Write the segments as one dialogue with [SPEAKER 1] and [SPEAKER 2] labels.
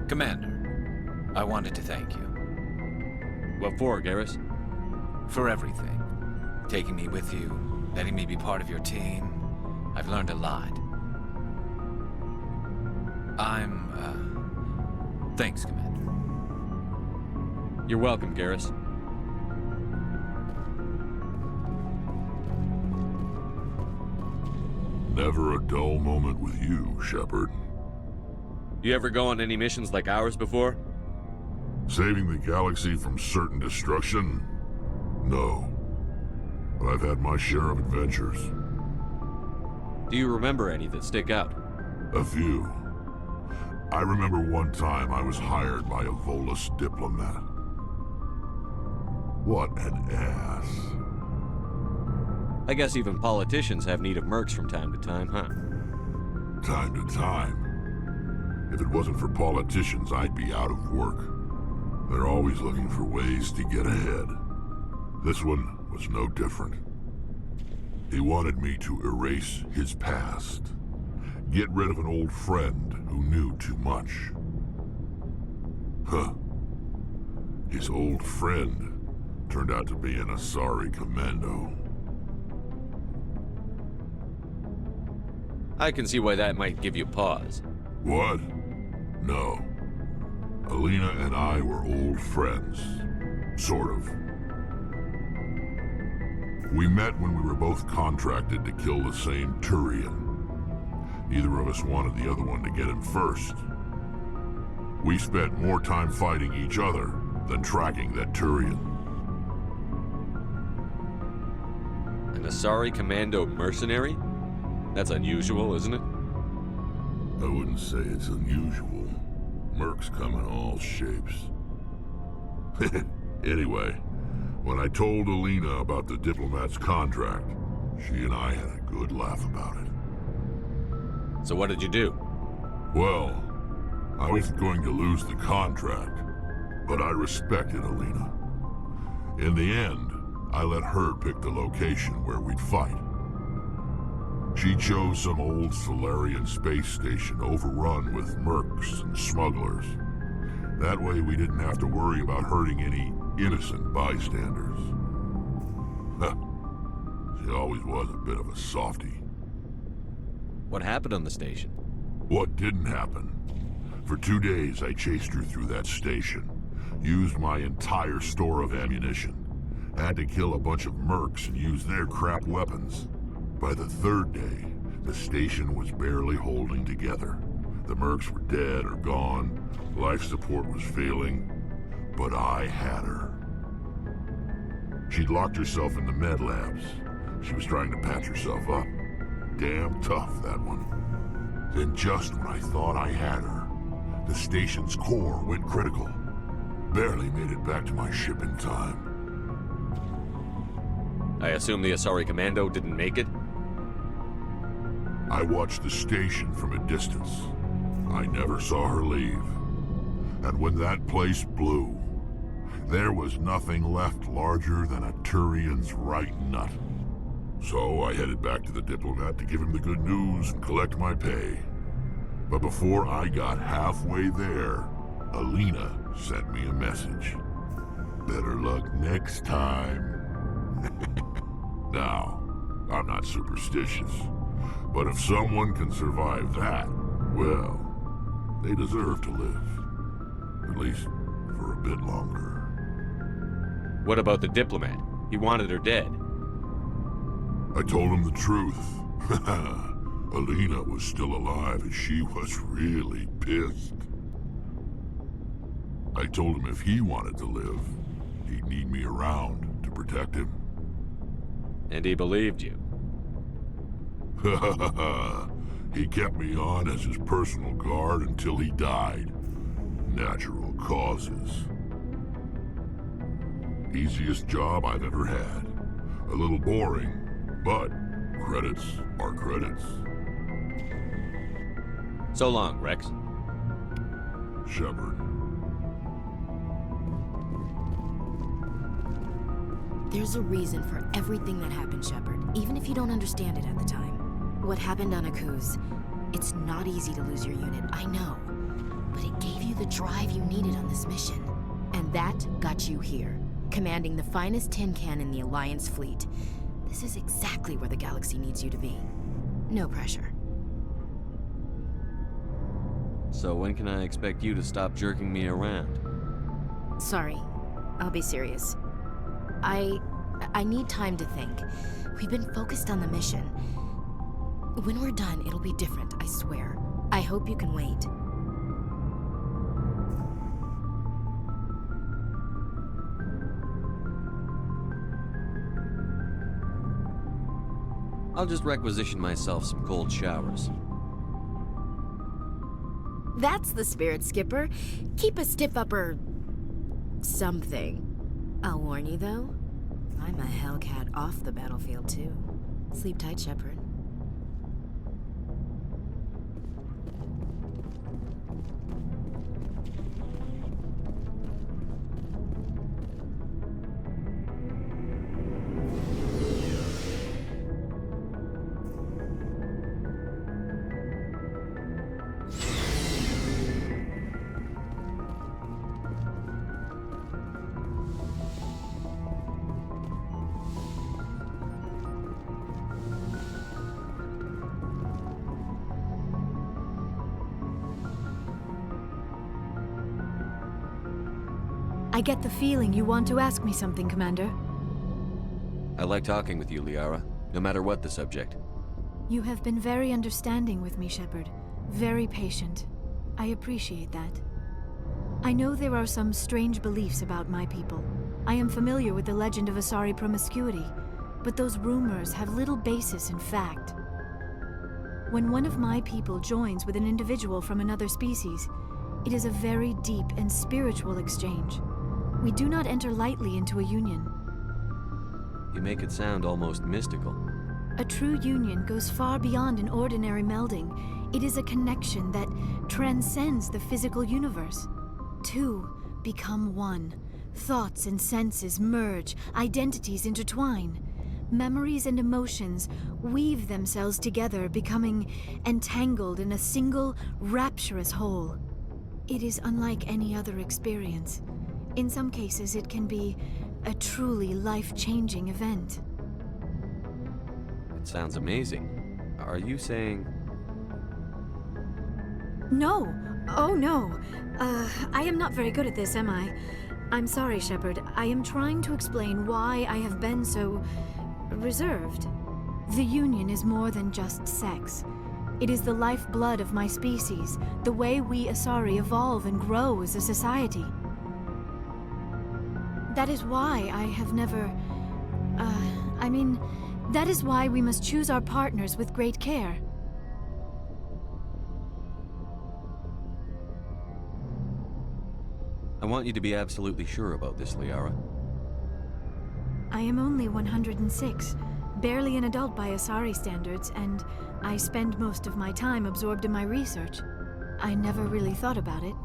[SPEAKER 1] Commander, I wanted to thank you.
[SPEAKER 2] What for, Garrus?
[SPEAKER 1] For everything. Taking me with you, letting me be part of your team. I've learned a lot. Thanks, Commander.
[SPEAKER 2] You're welcome, Garrus.
[SPEAKER 3] Never a dull moment with you, Shepard.
[SPEAKER 2] You ever go on any missions like ours before?
[SPEAKER 3] Saving the galaxy from certain destruction? No. But I've had my share of adventures.
[SPEAKER 2] Do you remember any that stick out?
[SPEAKER 3] A few. I remember one time I was hired by a Volus diplomat. What an ass.
[SPEAKER 2] I guess even politicians have need of mercs from time to time, huh?
[SPEAKER 3] Time to time. If it wasn't for politicians, I'd be out of work. They're always looking for ways to get ahead. This one was no different. He wanted me to erase his past. Get rid of an old friend who knew too much. Huh. His old friend turned out to be an Asari commando.
[SPEAKER 2] I can see why that might give you pause.
[SPEAKER 3] What? No. Alina and I were old friends. Sort of. We met when we were both contracted to kill the same Turian. Neither of us wanted the other one to get him first. We spent more time fighting each other than tracking that Turian.
[SPEAKER 2] An Asari commando mercenary? That's unusual, isn't it?
[SPEAKER 3] I wouldn't say it's unusual. Mercs come in all shapes. Anyway, when I told Alina about the diplomat's contract, she and I had a good laugh about it.
[SPEAKER 2] So what did you do?
[SPEAKER 3] Well, I wasn't going to lose the contract, but I respected Alina. In the end, I let her pick the location where we'd fight. She chose some old Solarian space station overrun with mercs and smugglers. That way we didn't have to worry about hurting any innocent bystanders. She always was a bit of a softie.
[SPEAKER 2] What happened on the station?
[SPEAKER 3] What didn't happen? For 2 days I chased her through that station. Used my entire store of ammunition. Had to kill a bunch of mercs and use their crap weapons. By the 3rd day, the station was barely holding together. The mercs were dead or gone, life support was failing, but I had her. She'd locked herself in the med labs. She was trying to patch herself up. Damn tough, that one. Then just when I thought I had her, the station's core went critical. Barely made it back to my ship in time.
[SPEAKER 2] I assume the Asari commando didn't make it?
[SPEAKER 3] I watched the station from a distance. I never saw her leave. And when that place blew, there was nothing left larger than a Turian's right nut. So I headed back to the diplomat to give him the good news and collect my pay. But before I got halfway there, Alina sent me a message. Better luck next time. Now, I'm not superstitious, but if someone can survive that, well, they deserve to live. At least for a bit longer.
[SPEAKER 2] What about the diplomat? He wanted her dead.
[SPEAKER 3] I told him the truth. Alina was still alive and she was really pissed. I told him if he wanted to live, he'd need me around to protect him.
[SPEAKER 2] And he believed you.
[SPEAKER 3] He kept me on as his personal guard until he died. Natural causes. Easiest job I've ever had. A little boring, but credits are credits.
[SPEAKER 2] So long, Rex.
[SPEAKER 3] Shepard.
[SPEAKER 4] There's a reason for everything that happened, Shepard, even if you don't understand it at the time. What happened on Akuz, it's not easy to lose your unit, I know. but it gave you the drive you needed on this mission. And that got you here, commanding the finest tin can in the Alliance fleet. This is exactly where the galaxy needs you to be. No pressure.
[SPEAKER 2] So when can I expect you to stop jerking me around?
[SPEAKER 4] Sorry, I'll be serious. I need time to think. We've been focused on the mission. When we're done, it'll be different, I swear. I hope you can wait.
[SPEAKER 2] I'll just requisition myself some cold showers.
[SPEAKER 4] That's the spirit, Skipper. Keep a stiff upper... something. I'll warn you, though. I'm a Hellcat off the battlefield, too. Sleep tight, Shepard.
[SPEAKER 5] I get the feeling you want to ask me something, Commander.
[SPEAKER 2] I like talking with you, Liara, no matter what the subject.
[SPEAKER 5] You have been very understanding with me, Shepard. Very patient. I appreciate that. I know there are some strange beliefs about my people. I am familiar with the legend of Asari promiscuity, but those rumors have little basis in fact. When one of my people joins with an individual from another species, it is a very deep and spiritual exchange. We do not enter lightly into a union.
[SPEAKER 2] You make it sound almost mystical.
[SPEAKER 5] A true union goes far beyond an ordinary melding. It is a connection that transcends the physical universe. Two become one. Thoughts and senses merge, identities intertwine. Memories and emotions weave themselves together, becoming entangled in a single, rapturous whole. It is unlike any other experience. In some cases, it can be a truly life-changing event.
[SPEAKER 2] It sounds amazing. Are you saying...
[SPEAKER 5] No! Oh, no! I am not very good at this, am I? I'm sorry, Shepard. I am trying to explain why I have been so... reserved. The Union is more than just sex. It is the lifeblood of my species, the way we Asari evolve and grow as a society. That is why I have never... that is why we must choose our partners with great care.
[SPEAKER 2] I want you to be absolutely sure about this, Liara.
[SPEAKER 5] I am only 106, barely an adult by Asari standards, and I spend most of my time absorbed in my research. I never really thought about it.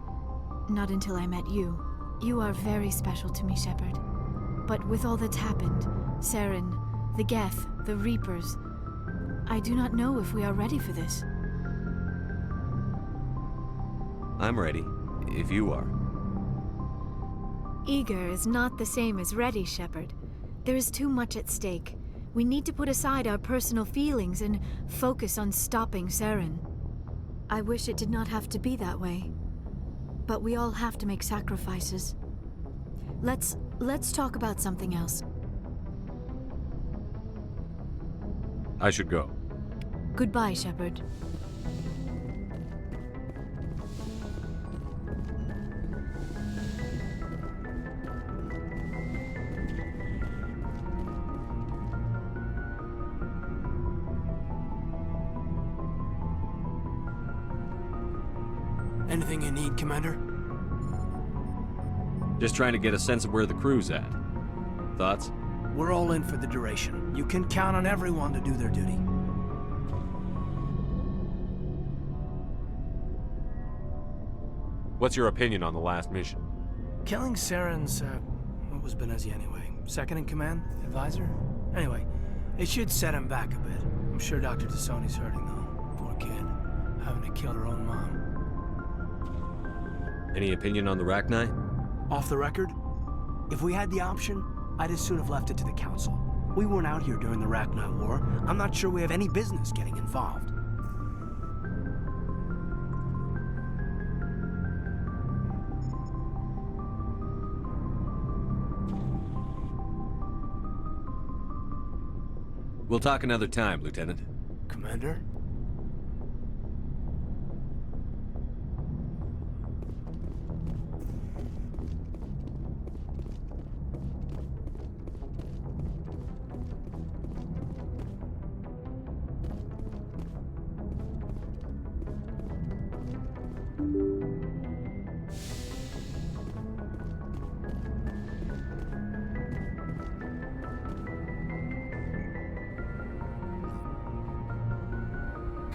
[SPEAKER 5] Not until I met you. You are very special to me, Shepard. But with all that's happened, Saren, the Geth, the Reapers, I do not know if we are ready for this.
[SPEAKER 2] I'm ready, if you are.
[SPEAKER 5] Eager is not the same as ready, Shepard. There is too much at stake. We need to put aside our personal feelings and focus on stopping Saren. I wish it did not have to be that way. But we all have to make sacrifices. Let's talk about something else.
[SPEAKER 2] I should go.
[SPEAKER 5] Goodbye, Shepard.
[SPEAKER 6] Anything you need, Commander?
[SPEAKER 2] Just trying to get a sense of where the crew's at. Thoughts?
[SPEAKER 6] We're all in for the duration. You can count on everyone to do their duty.
[SPEAKER 2] What's your opinion on the last mission?
[SPEAKER 6] Killing Saren's, what was Benezi anyway? Second in command? Advisor? Anyway, it should set him back a bit. I'm sure Dr. Tassoni's hurting though. Poor kid. Having to kill her own mom.
[SPEAKER 2] Any opinion on the Raachni?
[SPEAKER 6] Off the record, if we had the option, I'd as soon have left it to the Council. We weren't out here during the Raachni War. I'm not sure we have any business getting involved.
[SPEAKER 2] We'll talk another time, Lieutenant.
[SPEAKER 6] Commander?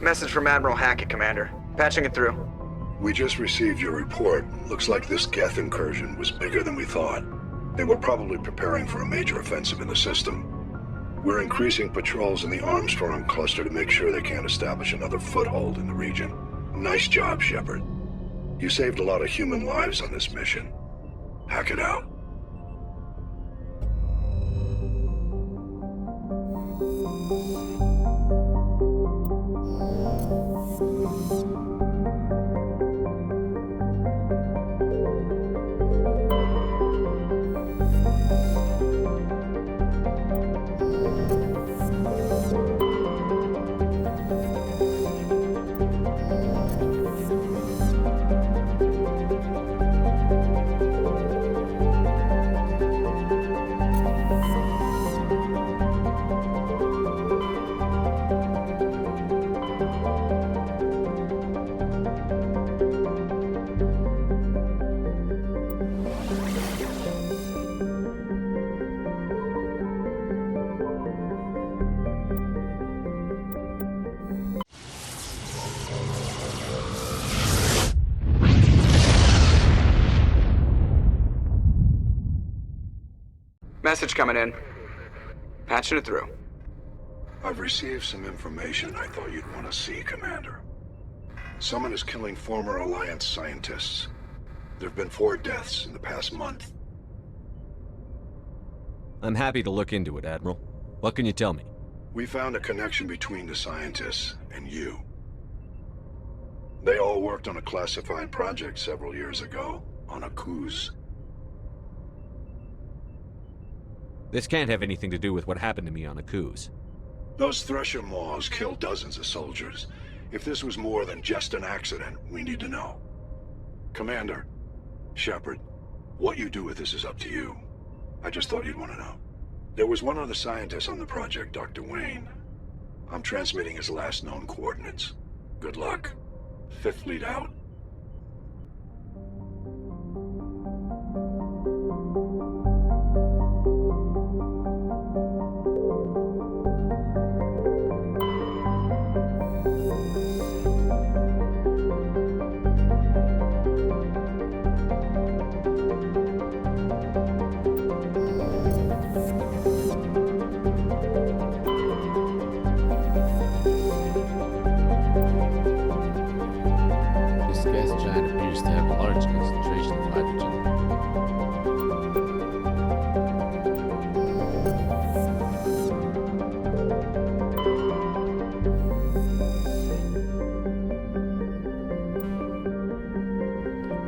[SPEAKER 7] Message from Admiral Hackett, Commander. Patching it through.
[SPEAKER 8] We just received your report. Looks like this Geth incursion was bigger than we thought. They were probably preparing for a major offensive in the system. We're increasing patrols in the Armstrong cluster to make sure they can't establish another foothold in the region. Nice job, Shepard. You saved a lot of human lives on this mission. Hackett out.
[SPEAKER 7] Message coming in. Patching it through.
[SPEAKER 8] I've received some information I thought you'd want to see, Commander. Someone is killing former Alliance scientists. There have been 4 deaths in the past month.
[SPEAKER 2] I'm happy to look into it, Admiral. What can you tell me?
[SPEAKER 8] We found a connection between the scientists and you. They all worked on a classified project several years ago, on a cruise.
[SPEAKER 2] This can't have anything to do with what happened to me on Akuz.
[SPEAKER 8] Those Thresher Maws killed dozens of soldiers. If this was more than just an accident, we need to know. Commander, Shepard, what you do with this is up to you. I just thought you'd want to know. There was one other scientist on the project, Dr. Wayne. I'm transmitting his last known coordinates. Good luck. 5th Fleet out.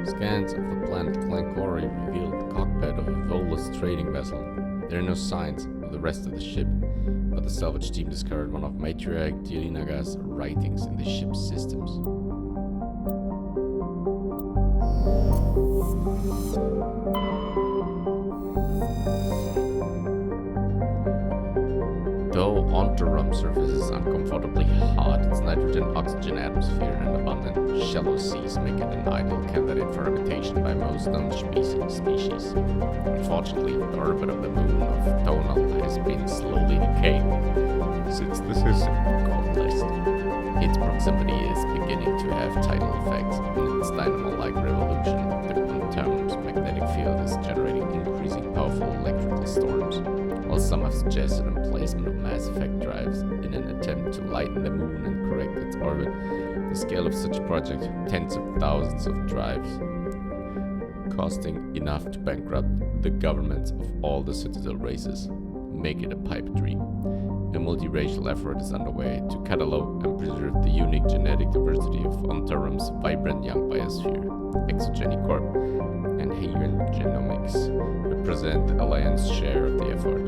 [SPEAKER 9] Scans of the planet Clancori revealed the cockpit of a Volus trading vessel. There are no signs of the rest of the ship, but the salvage team discovered one of Matriarch Dielinaga's writings in the ship's systems. Though Ontarum surface is uncomfortably hot, its nitrogen-oxygen atmosphere and abundant shallow seas make it an ideal candidate for habitation by most known species. Unfortunately, the orbit of the moon of Tonal has been slowly decaying since the system coalesced. Its proximity is beginning to have tidal effects in its dynamo-like revolution. The quantum's magnetic field is generating increasing powerful electrical storms. While some have suggested emplacement of mass effect drives in an attempt to lighten the moon and correct its orbit, the scale of such a project, tens of thousands of drives, costing enough to bankrupt the governments of all the Citadel races. Make it a pipe dream. A multiracial effort is underway to catalog and preserve the unique genetic diversity of Ontarum's vibrant young biosphere. Exogenic Corp and Hagen Genomics represent the Alliance's share of the effort.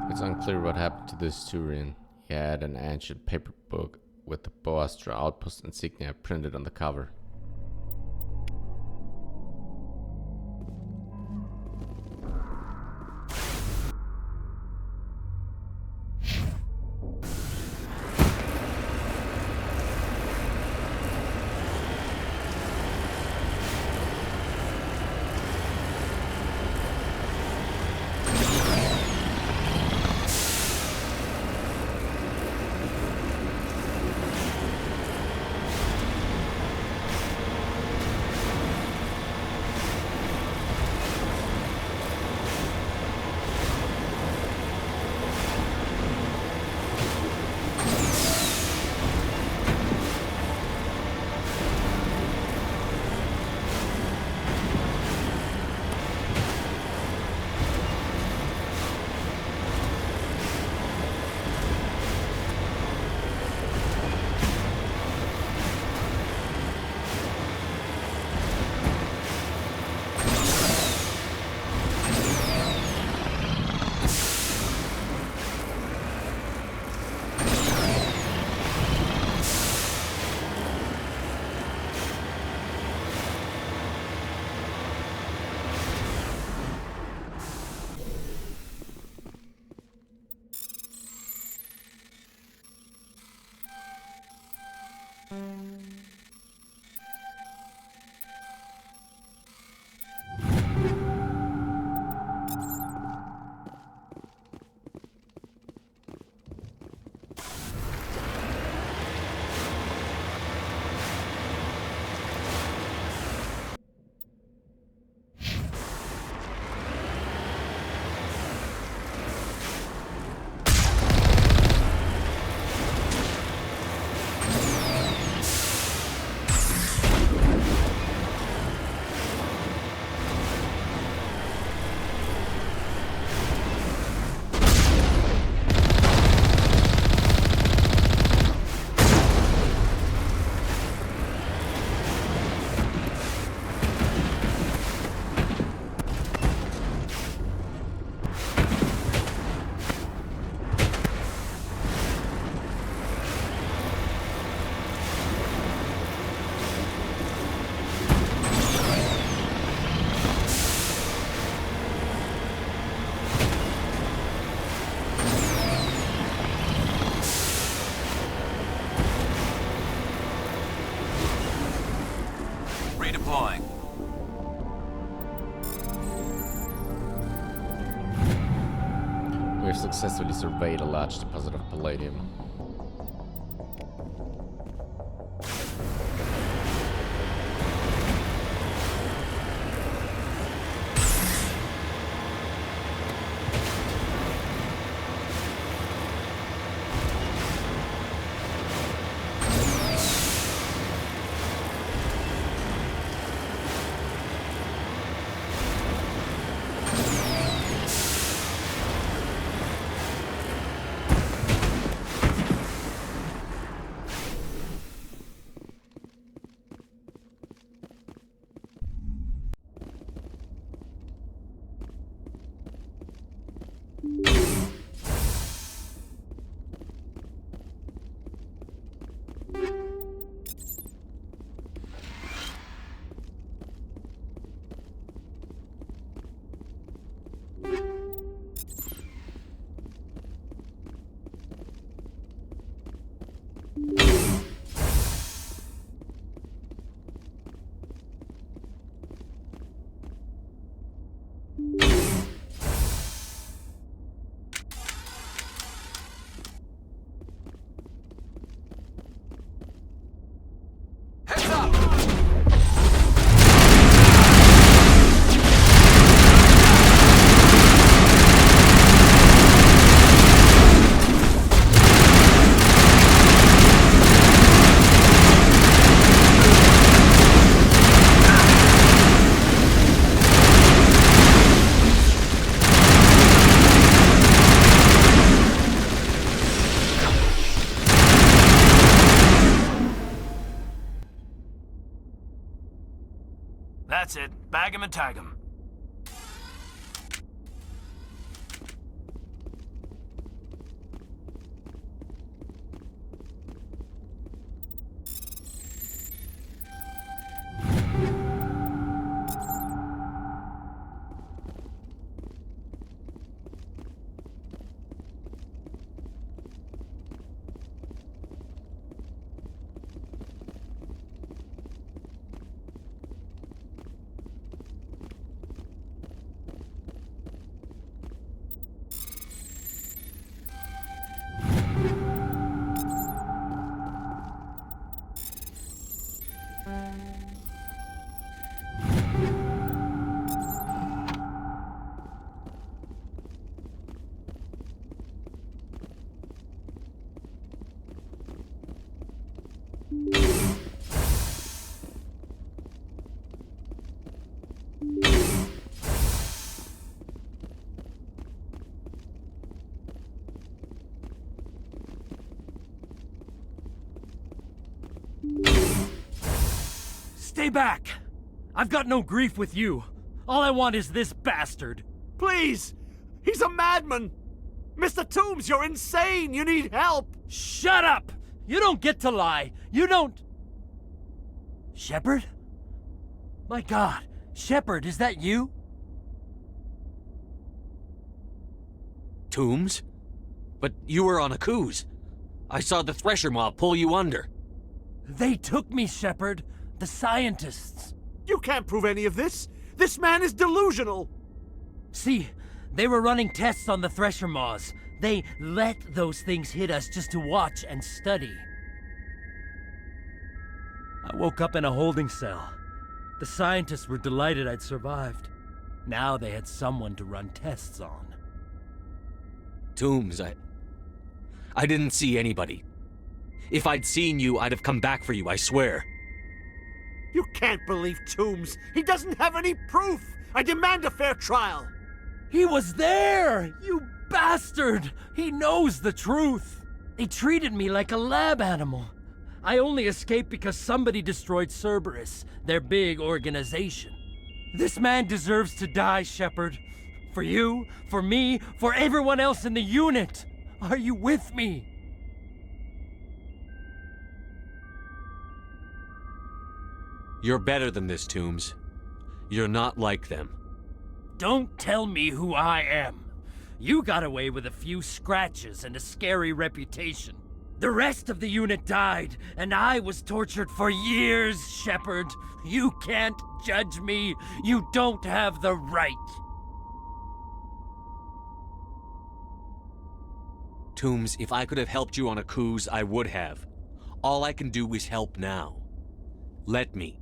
[SPEAKER 9] It's unclear what happened to this Turian. He had an ancient paper book with the Boastra outpost insignia printed on the cover.
[SPEAKER 1] Deploying.
[SPEAKER 9] We have successfully surveyed a large deposit of palladium.
[SPEAKER 6] That's it. Bag him and tag him.
[SPEAKER 10] Stay back! I've got no grief with you. All I want is this bastard.
[SPEAKER 6] Please! He's a madman! Mr. Toombs, you're insane! You need help!
[SPEAKER 10] Shut up! You don't get to lie. You don't... Shepard? My God, Shepard, is that you?
[SPEAKER 2] Toombs? But you were on a cruise. I saw the Thresher Mob pull you under.
[SPEAKER 10] They took me, Shepard. The scientists.
[SPEAKER 6] You can't prove any of this! This man is delusional!
[SPEAKER 10] See, they were running tests on the Thresher Maws. They let those things hit us just to watch and study. I woke up in a holding cell. The scientists were delighted I'd survived. Now they had someone to run tests on.
[SPEAKER 2] Toombs, I didn't see anybody. If I'd seen you, I'd have come back for you, I swear.
[SPEAKER 6] You can't believe Toombs! He doesn't have any proof! I demand a fair trial!
[SPEAKER 10] He was there! You bastard! He knows the truth! They treated me like a lab animal. I only escaped because somebody destroyed Cerberus, their big organization. This man deserves to die, Shepard. For you, for me, for everyone else in the unit! Are you with me?
[SPEAKER 2] You're better than this, Toombs. You're not like them.
[SPEAKER 10] Don't tell me who I am. You got away with a few scratches and a scary reputation. The rest of the unit died, and I was tortured for years, Shepard. You can't judge me. You don't have the right.
[SPEAKER 2] Toombs, if I could have helped you on a cruise, I would have. All I can do is help now. Let me.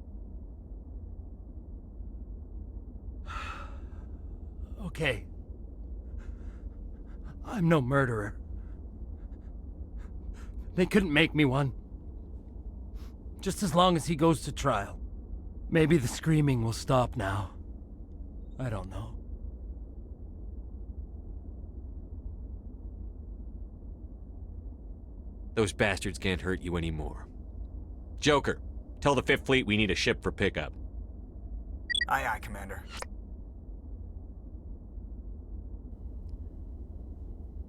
[SPEAKER 10] Okay. I'm no murderer. They couldn't make me one. Just as long as he goes to trial. Maybe the screaming will stop now. I don't know.
[SPEAKER 2] Those bastards can't hurt you anymore. Joker, tell the Fifth Fleet we need a ship for pickup.
[SPEAKER 7] Aye, aye, Commander.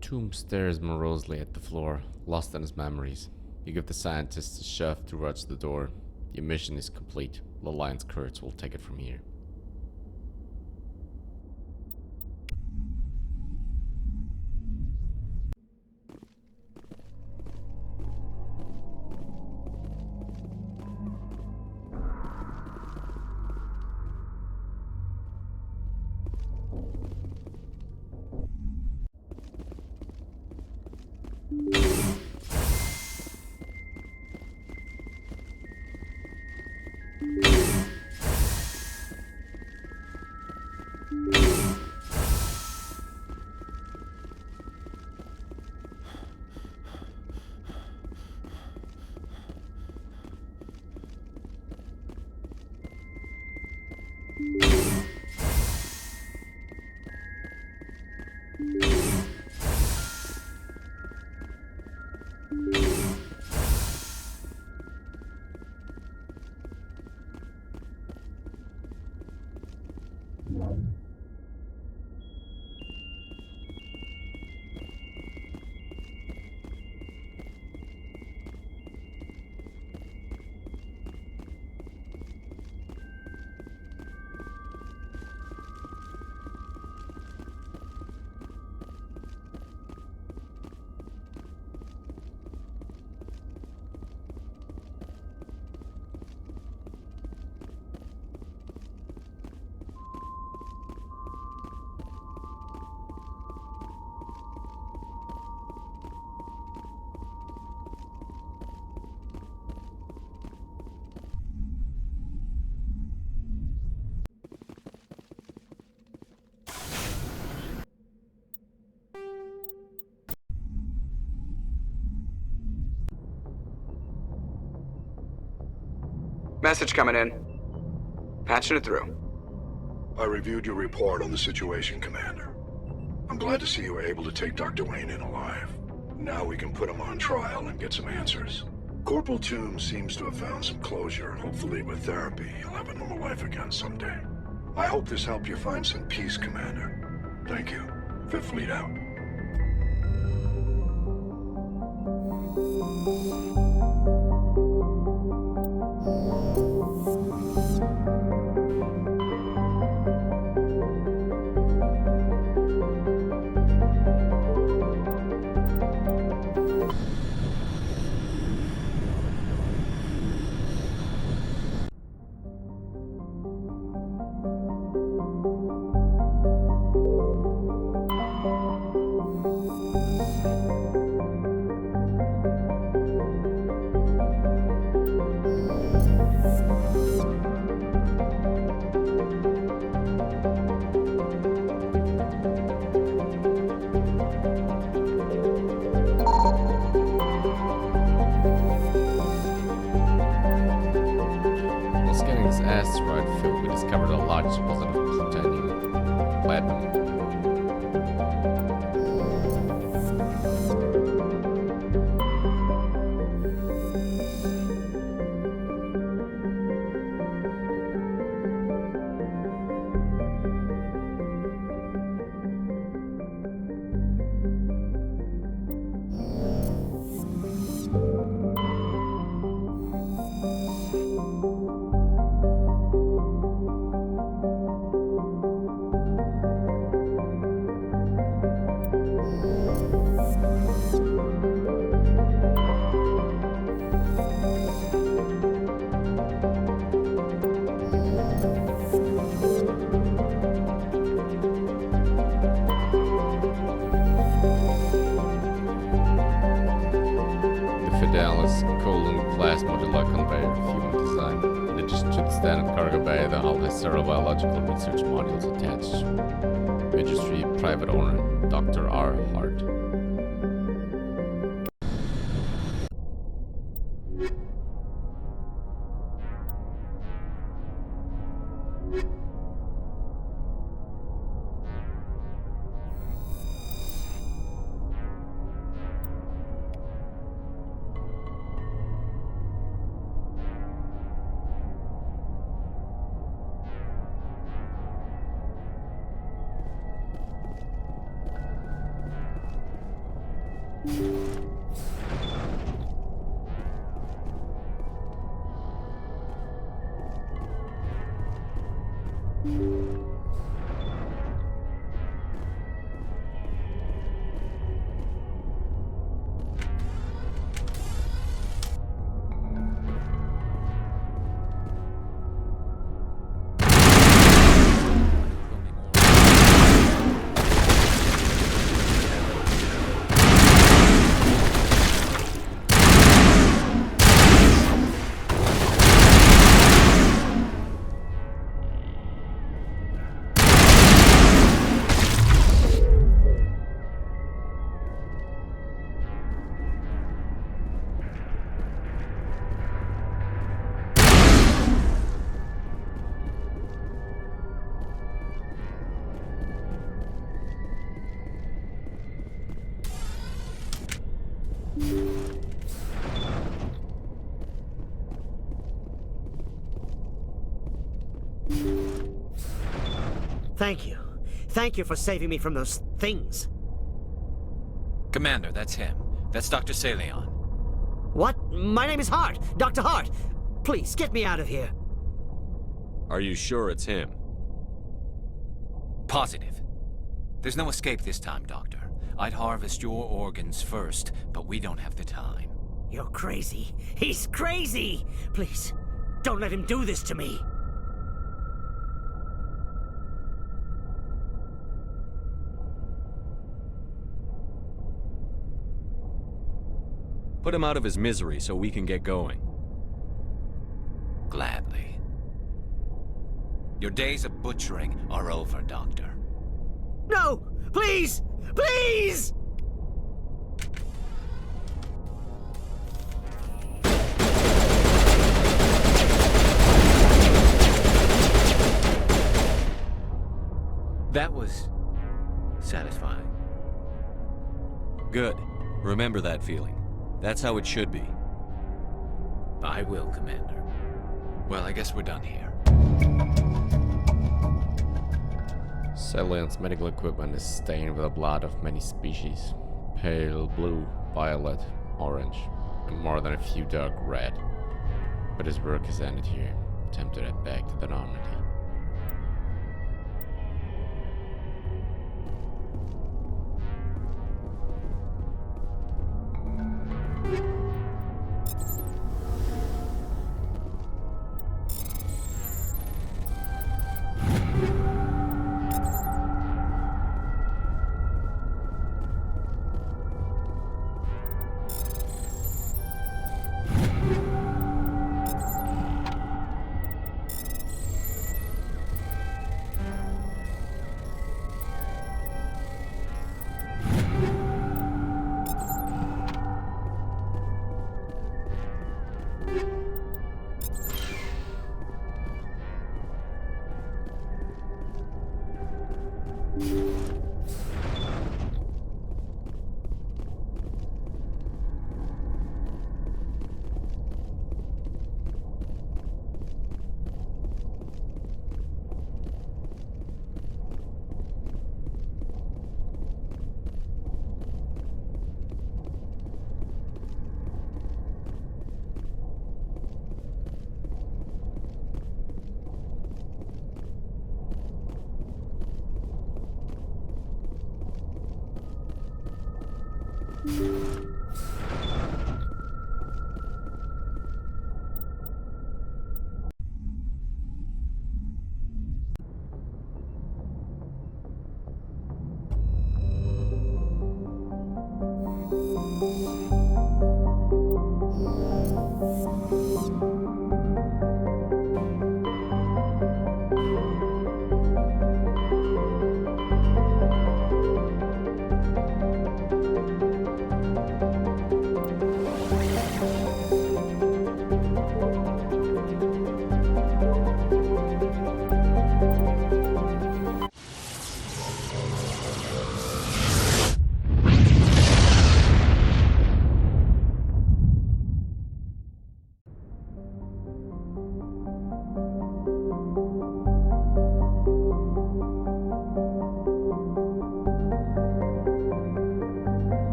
[SPEAKER 9] Tomb stares morosely at the floor, lost in his memories. You give the scientist a shove towards the door. Your mission is complete. The Lion's Curse will take it from here.
[SPEAKER 7] Message coming in. Patching it through.
[SPEAKER 8] I reviewed your report on the situation, Commander. I'm glad to see you were able to take Dr. Wayne in alive. Now we can put him on trial and get some answers. Corporal Toombs seems to have found some closure. Hopefully with therapy, he'll have a normal life again someday. I hope this helped you find some peace, Commander. Thank you. Fifth Fleet out.
[SPEAKER 9] Asteroid field, we discovered a large deposit of plutonium, platinum. Colon glass modular conveyor of human design. In addition to the standard cargo bay, the hull has several biological research modules attached. Registry private owner, Dr. R. Hart.
[SPEAKER 11] Thank you. Thank you for saving me from those things.
[SPEAKER 1] Commander, that's him. That's Dr. Saleon.
[SPEAKER 11] What? My name is Hart. Dr. Hart. Please, get me out of here.
[SPEAKER 2] Are you sure it's him?
[SPEAKER 1] Positive. There's no escape this time, Doctor. I'd harvest your organs first, but we don't have the time.
[SPEAKER 11] You're crazy. He's crazy! Please, don't let him do this to me.
[SPEAKER 2] Put him out of his misery so we can get going.
[SPEAKER 1] Gladly. Your days of butchering are over, Doctor.
[SPEAKER 11] No! Please! Please!
[SPEAKER 1] That was satisfying.
[SPEAKER 2] Good. Remember that feeling. That's how it should be.
[SPEAKER 1] I will, Commander. Well, I guess we're done here.
[SPEAKER 9] Celian's medical equipment is stained with the blood of many species. Pale blue, violet, orange, and more than a few dark red. But his work is ended here. Time to head back to the Normandy.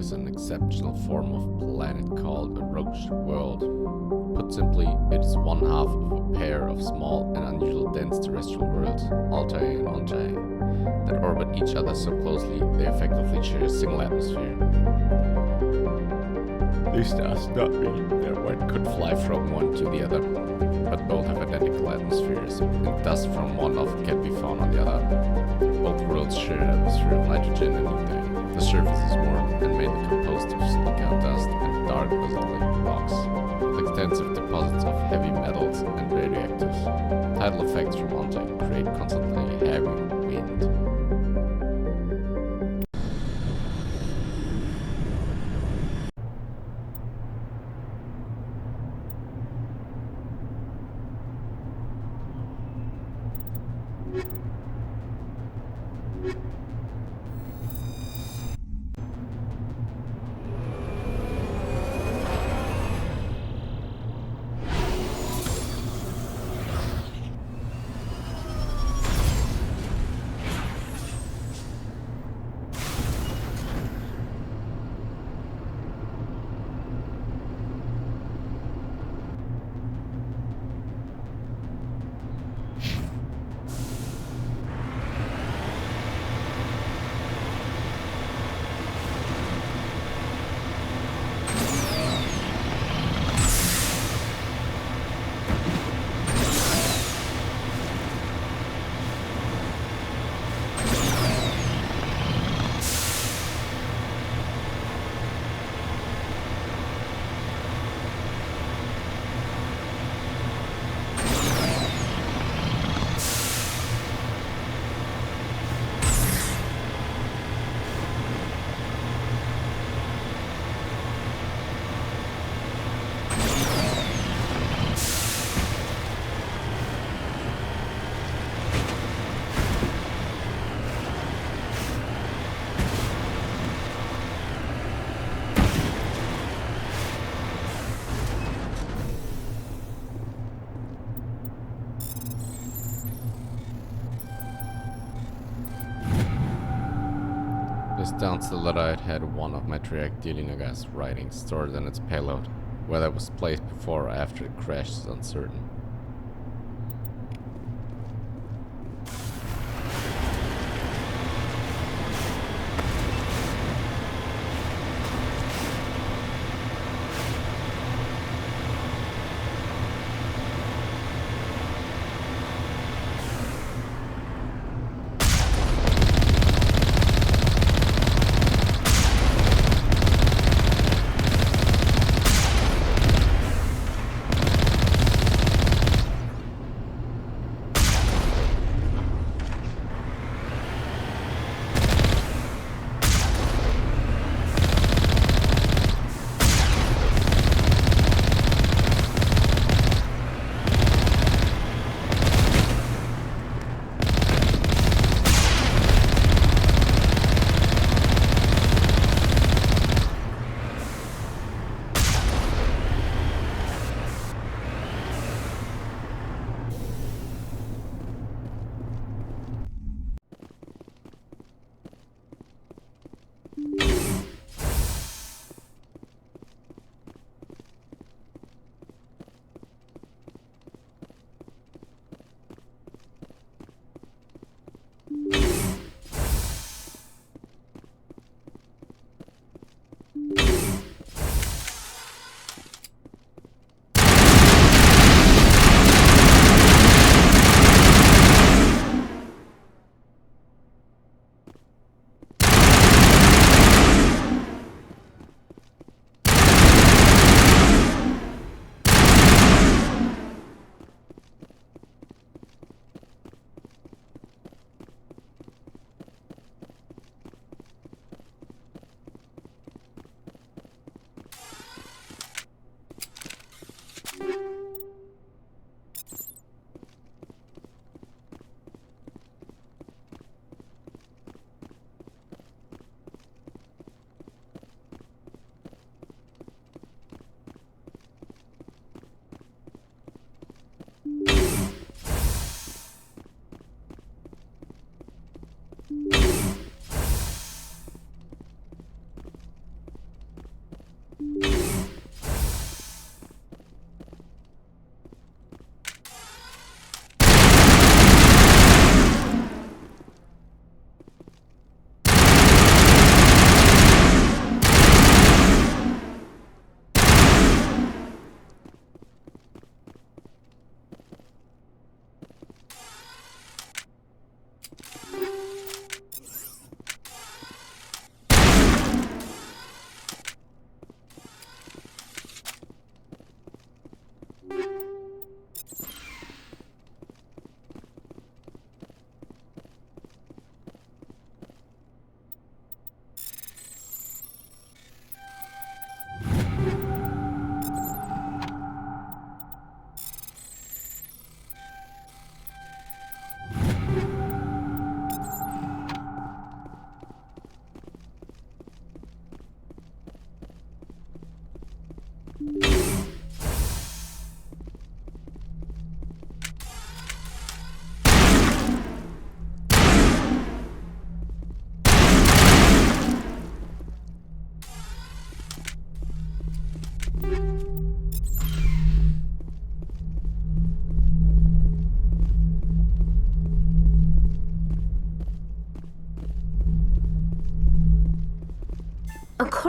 [SPEAKER 9] is an exceptional form of planet called a roach world. Put simply, it is one half of a pair of small and unusual dense terrestrial worlds, Altair and Ontae, that orbit each other so closely they effectively share a single atmosphere. This does not mean that one could fly from one to the other, but both have identical atmospheres, and dust from one often can be found on the other. Both worlds share an atmosphere of nitrogen and ethane. The surface is warm and mainly composed of silica dust and dark basalt rocks, with extensive deposits of heavy metals and radioactives. Tidal effects from Ontae create constantly heavy wind. This down to the letter it had one of Matriarch Delinaga's writings stored in its payload. Whether it was placed before or after it crashed is uncertain.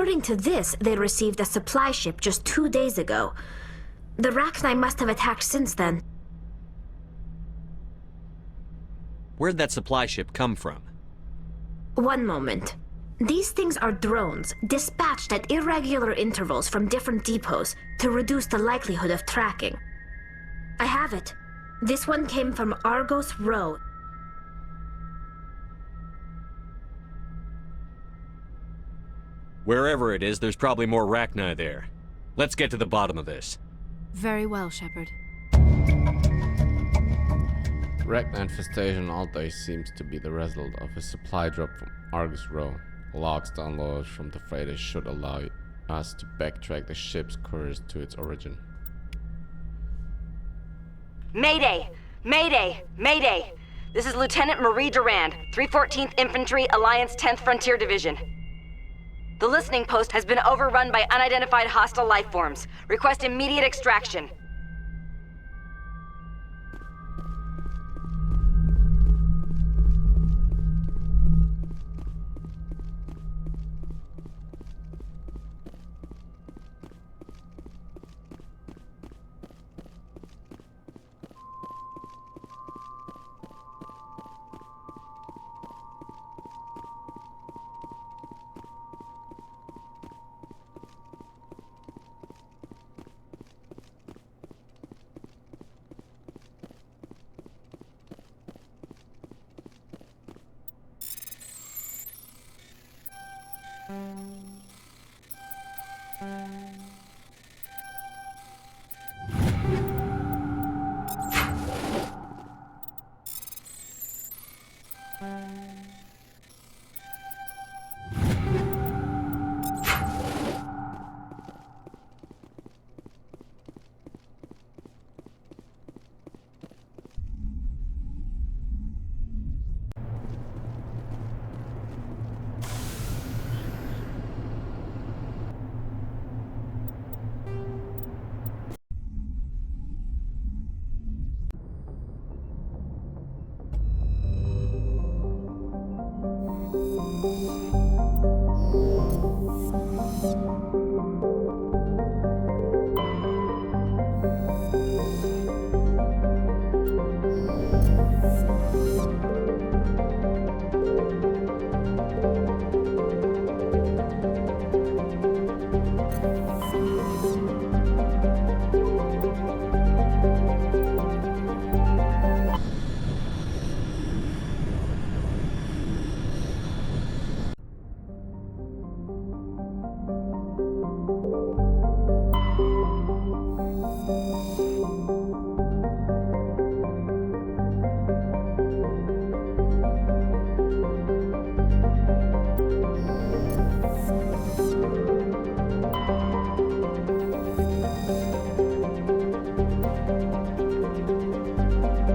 [SPEAKER 12] According to this, they received a supply ship just 2 days ago. The Raachni must have attacked since then.
[SPEAKER 2] Where'd that supply ship come from?
[SPEAKER 12] One moment. These things are drones, dispatched at irregular intervals from different depots to reduce the likelihood of tracking. I have it. This one came from Argos Row.
[SPEAKER 2] Wherever it is, there's probably more Raachni there. Let's get to the bottom of this.
[SPEAKER 5] Very well, Shepard.
[SPEAKER 9] Raachni Infestation also seems to be the result of a supply drop from Argus Row. Logs downloaded from the freighter should allow us to backtrack the ship's course to its origin.
[SPEAKER 13] Mayday! Mayday! Mayday! This is Lieutenant Marie Durand, 314th Infantry, Alliance 10th Frontier Division. The listening post has been overrun by unidentified hostile life forms. Request immediate extraction.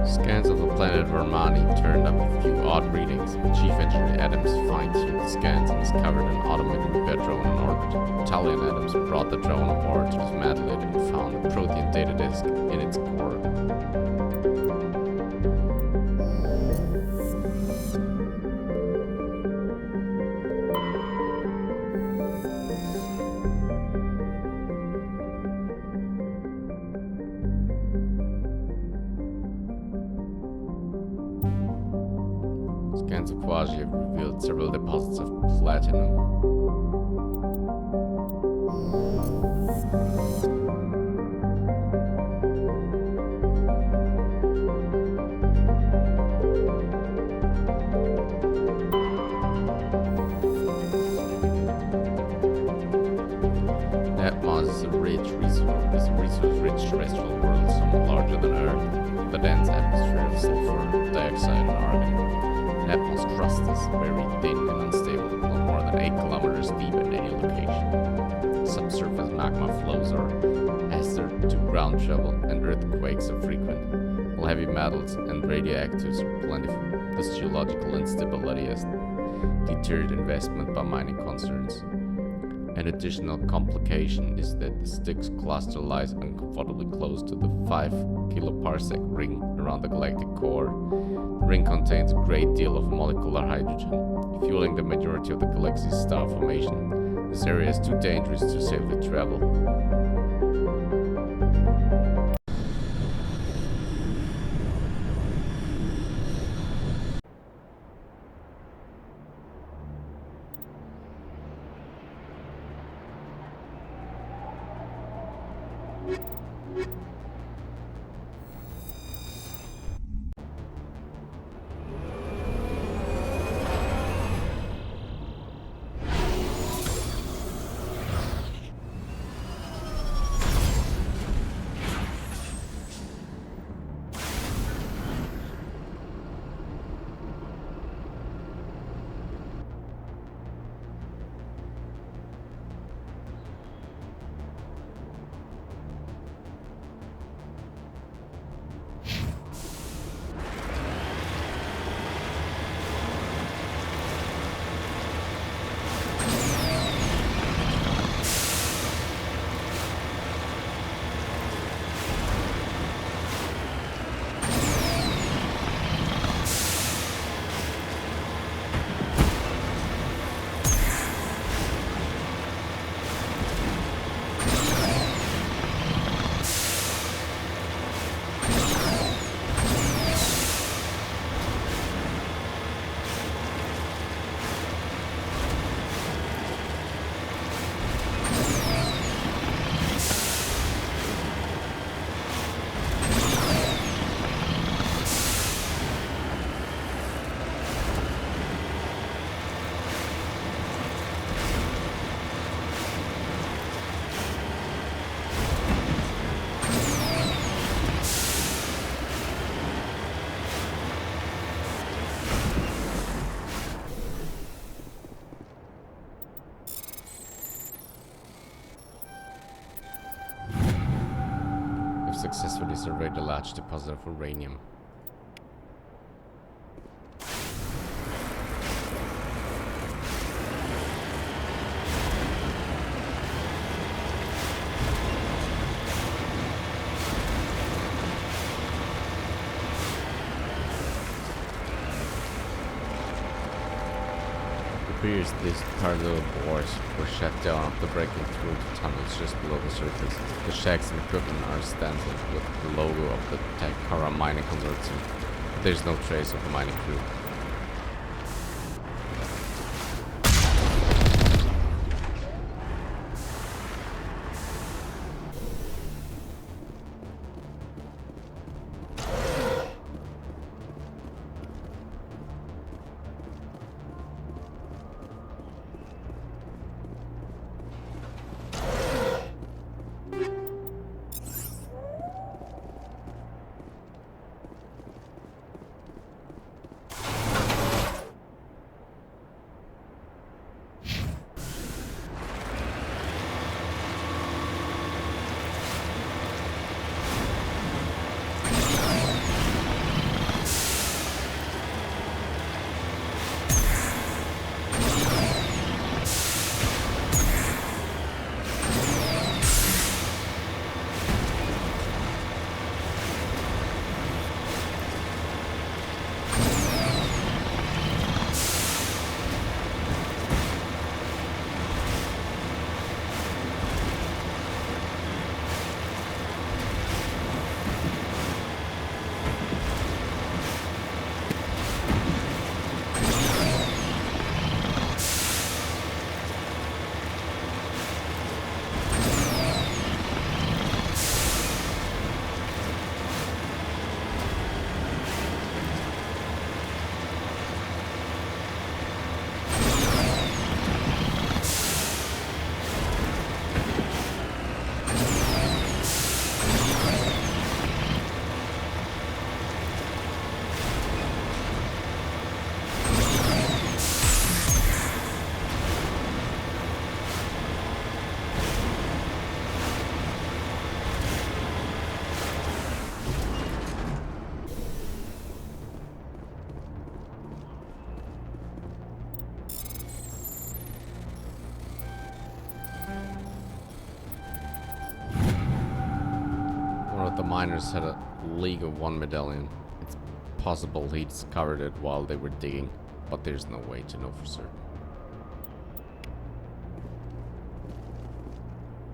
[SPEAKER 9] Scans of the planet Raachni turned up a few odd readings. Chief Engineer Adams fine-tuned the scans and discovered an automated repair drone in orbit. Italian Adams brought the drone aboard to dismantle it and found a protein data disk in its core. Scans of Quasi have revealed several deposits of platinum. Atmos is a resource-rich terrestrial world somewhat larger than Earth, with a dense atmosphere of sulfur, dioxide, and argon. Atmos crust is very thin and unstable, no more than 8 kilometers deep at any location. Subsurface magma flows are hazard to ground travel, and earthquakes are frequent, while heavy metals and radioactives are plentiful. This geological instability has deterred investment by mining concerns. An additional complication is that the Styx cluster lies uncomfortably close to the 5 kiloparsec ring around the galactic core. The ring contains a great deal of molecular hydrogen, fueling the majority of the galaxy's star formation. This area is too dangerous to safely travel. Successfully surveyed a large deposit of uranium. It appears these parallel bores were shut down after breaking through the tunnels just below the surface. The shacks and equipment are stenciled with the logo of the Takara mining consortium, but there's no trace of the mining crew. The miners had a League of One medallion. It's possible he discovered it while they were digging, but there's no way to know for certain.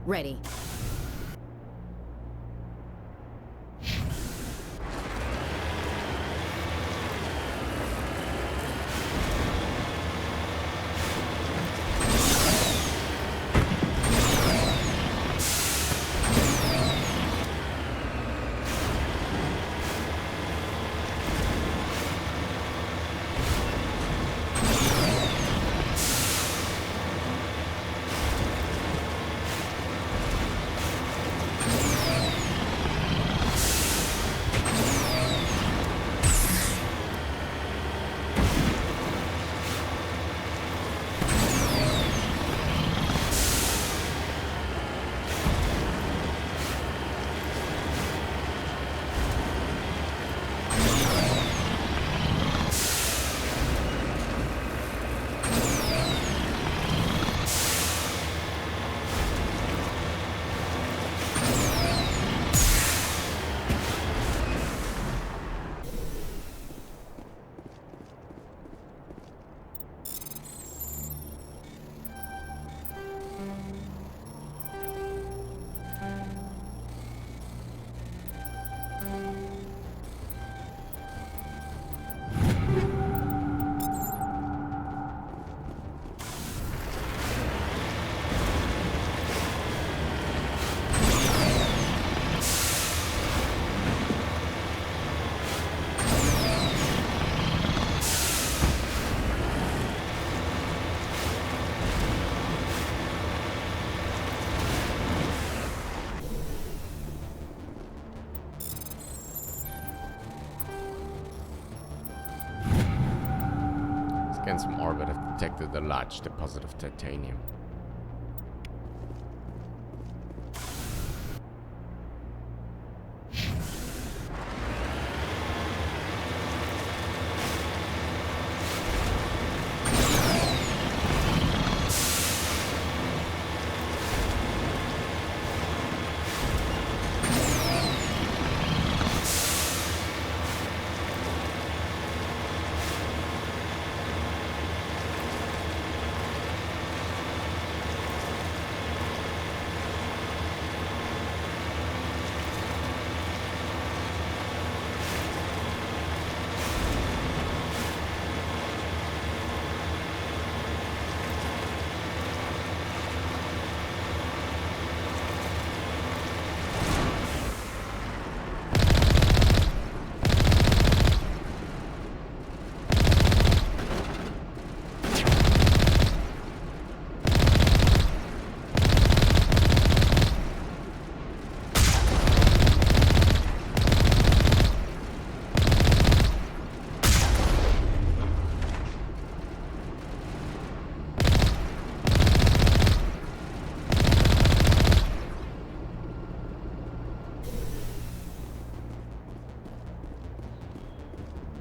[SPEAKER 4] Ready.
[SPEAKER 9] Scans from orbit have detected a large deposit of titanium.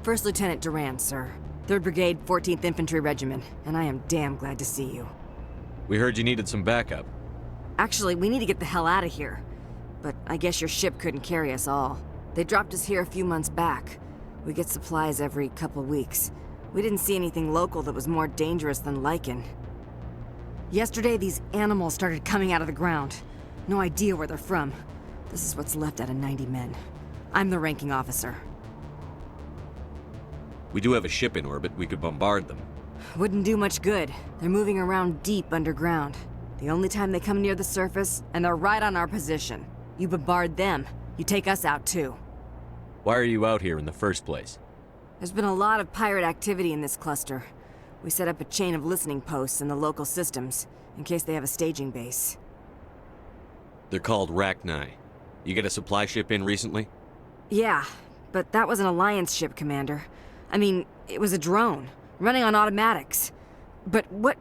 [SPEAKER 13] First Lieutenant Durand, sir. 3rd Brigade, 14th Infantry Regiment, and I am damn glad to see you.
[SPEAKER 2] We heard you needed some backup.
[SPEAKER 13] Actually, we need to get the hell out of here. But I guess your ship couldn't carry us all. They dropped us here a few months back. We get supplies every couple weeks. We didn't see anything local that was more dangerous than lichen. Yesterday, these animals started coming out of the ground. No idea where they're from. This is what's left out of 90 men. I'm the ranking officer.
[SPEAKER 2] We do have a ship in orbit. We could bombard them.
[SPEAKER 13] Wouldn't do much good. They're moving around deep underground. The only time they come near the surface, and they're right on our position. You bombard them, you take us out too.
[SPEAKER 2] Why are you out here in the first place?
[SPEAKER 13] There's been a lot of pirate activity in this cluster. We set up a chain of listening posts in the local systems, in case they have a staging base.
[SPEAKER 2] They're called Raachni. You get a supply ship in recently?
[SPEAKER 13] Yeah, but that was an Alliance ship, Commander. I mean, it was a drone, running on automatics. But what...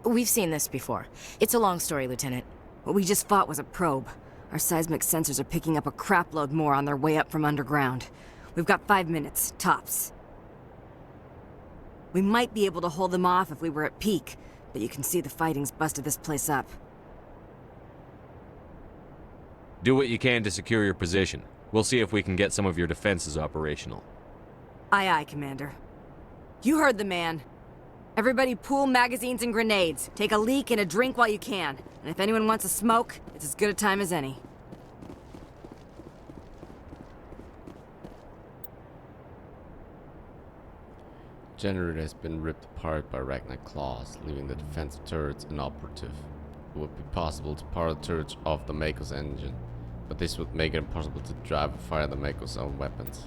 [SPEAKER 4] We've seen this before. It's a long story, Lieutenant.
[SPEAKER 13] What we just fought was a probe. Our seismic sensors are picking up a crapload more on their way up from underground. We've got 5 minutes, tops. We might be able to hold them off if we were at peak, but you can see the fighting's busted this place up.
[SPEAKER 2] Do what you can to secure your position. We'll see if we can get some of your defenses operational.
[SPEAKER 13] Aye, aye, Commander. You heard the man. Everybody pool magazines and grenades. Take a leak and a drink while you can. And if anyone wants a smoke, it's as good a time as any.
[SPEAKER 9] Generator has been ripped apart by Raachni claws, leaving the defensive turrets inoperative. It would be possible to power the turrets off the Mako's engine, but this would make it impossible to drive and fire the Mako's own weapons.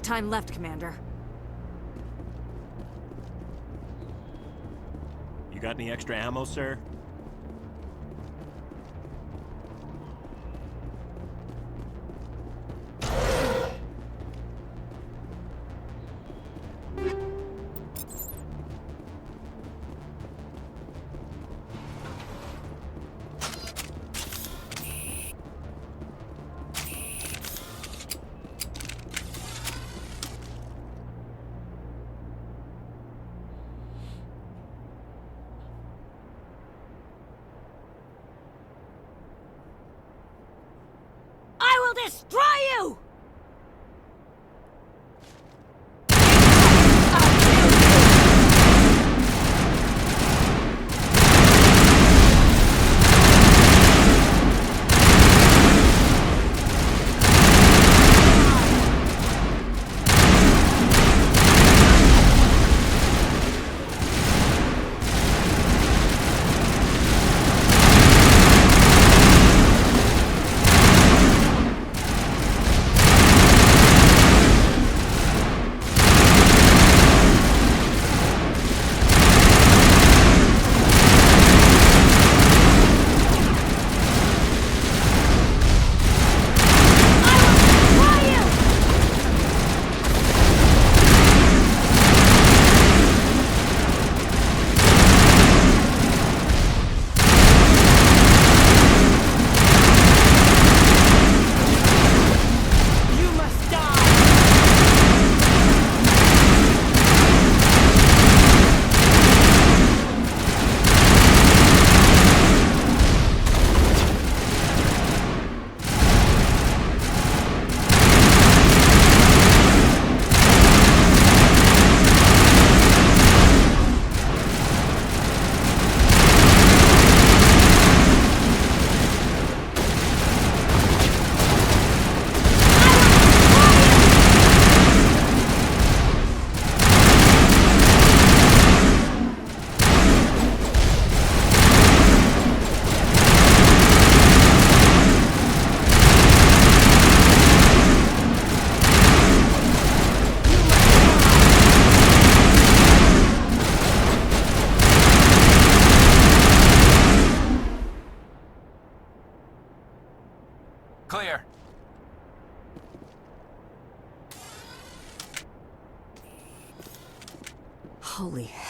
[SPEAKER 13] Time left, Commander.
[SPEAKER 14] You got any extra ammo, sir?
[SPEAKER 11] Destroy you!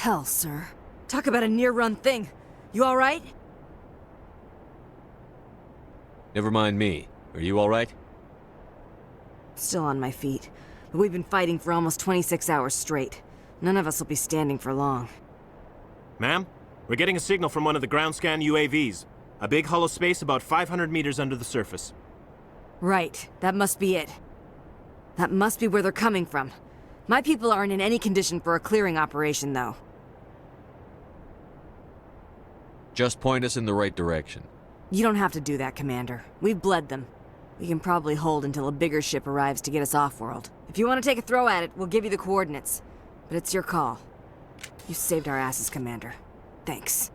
[SPEAKER 13] hell, sir? Talk about a near-run thing. You all right?
[SPEAKER 2] Never mind me. Are you all right?
[SPEAKER 13] Still on my feet. But we've been fighting for almost 26 hours straight. None of us will be standing for long.
[SPEAKER 14] Ma'am, we're getting a signal from one of the ground scan UAVs. A big hollow space about 500 meters under the surface.
[SPEAKER 13] Right. That must be it. That must be where they're coming from. My people aren't in any condition for a clearing operation, though.
[SPEAKER 2] Just point us in the right direction.
[SPEAKER 13] You don't have to do that, Commander. We've bled them. We can probably hold until a bigger ship arrives to get us off-world. If you want to take a throw at it, we'll give you the coordinates. But it's your call. You saved our asses, Commander. Thanks.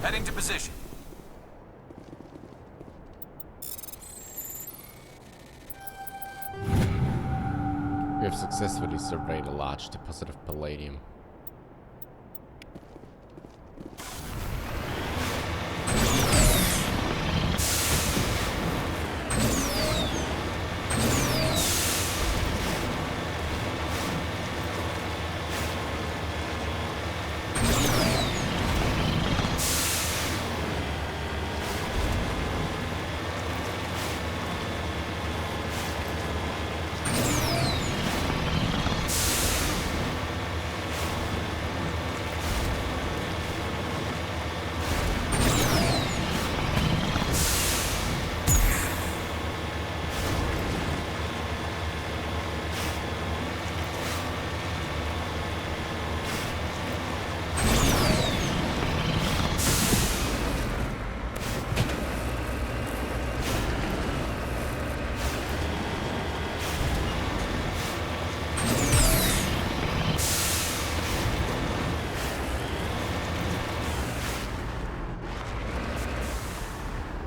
[SPEAKER 1] Heading to position.
[SPEAKER 9] We have successfully surveyed a large deposit of palladium.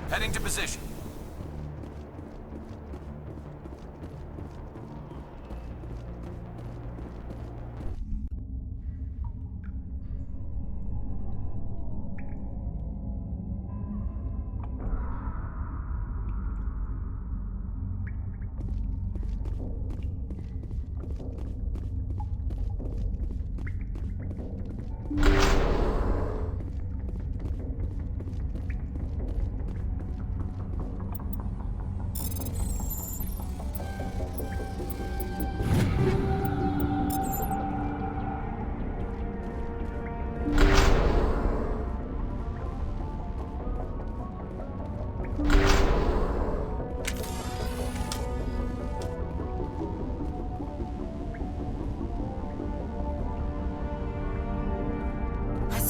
[SPEAKER 1] Heading to position.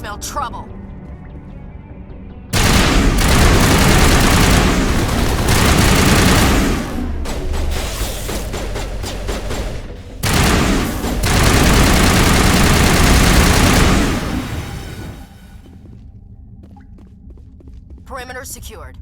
[SPEAKER 4] Smell trouble. Perimeter secured.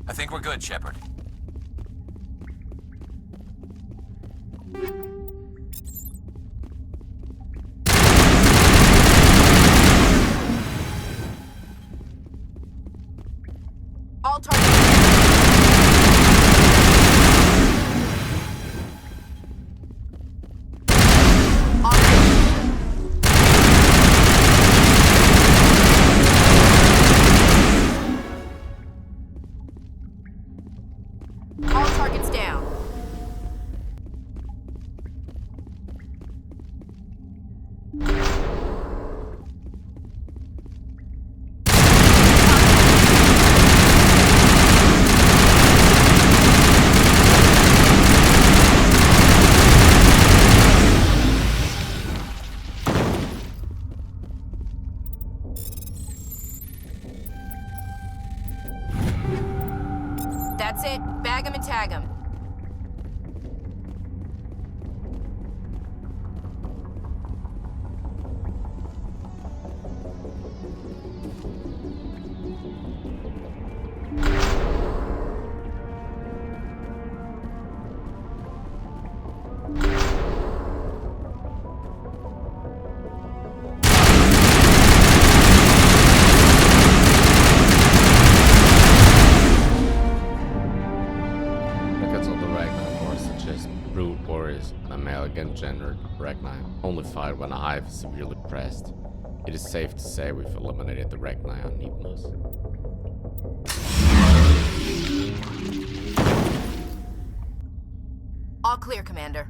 [SPEAKER 1] I think we're good, Shepard.
[SPEAKER 4] All targets. All targets down. That's it. Bag 'em and tag 'em.
[SPEAKER 9] Gendered Raachni only fight when a hive is severely pressed. It is safe to say we've eliminated the Raachni on Needmos.
[SPEAKER 4] All clear, Commander.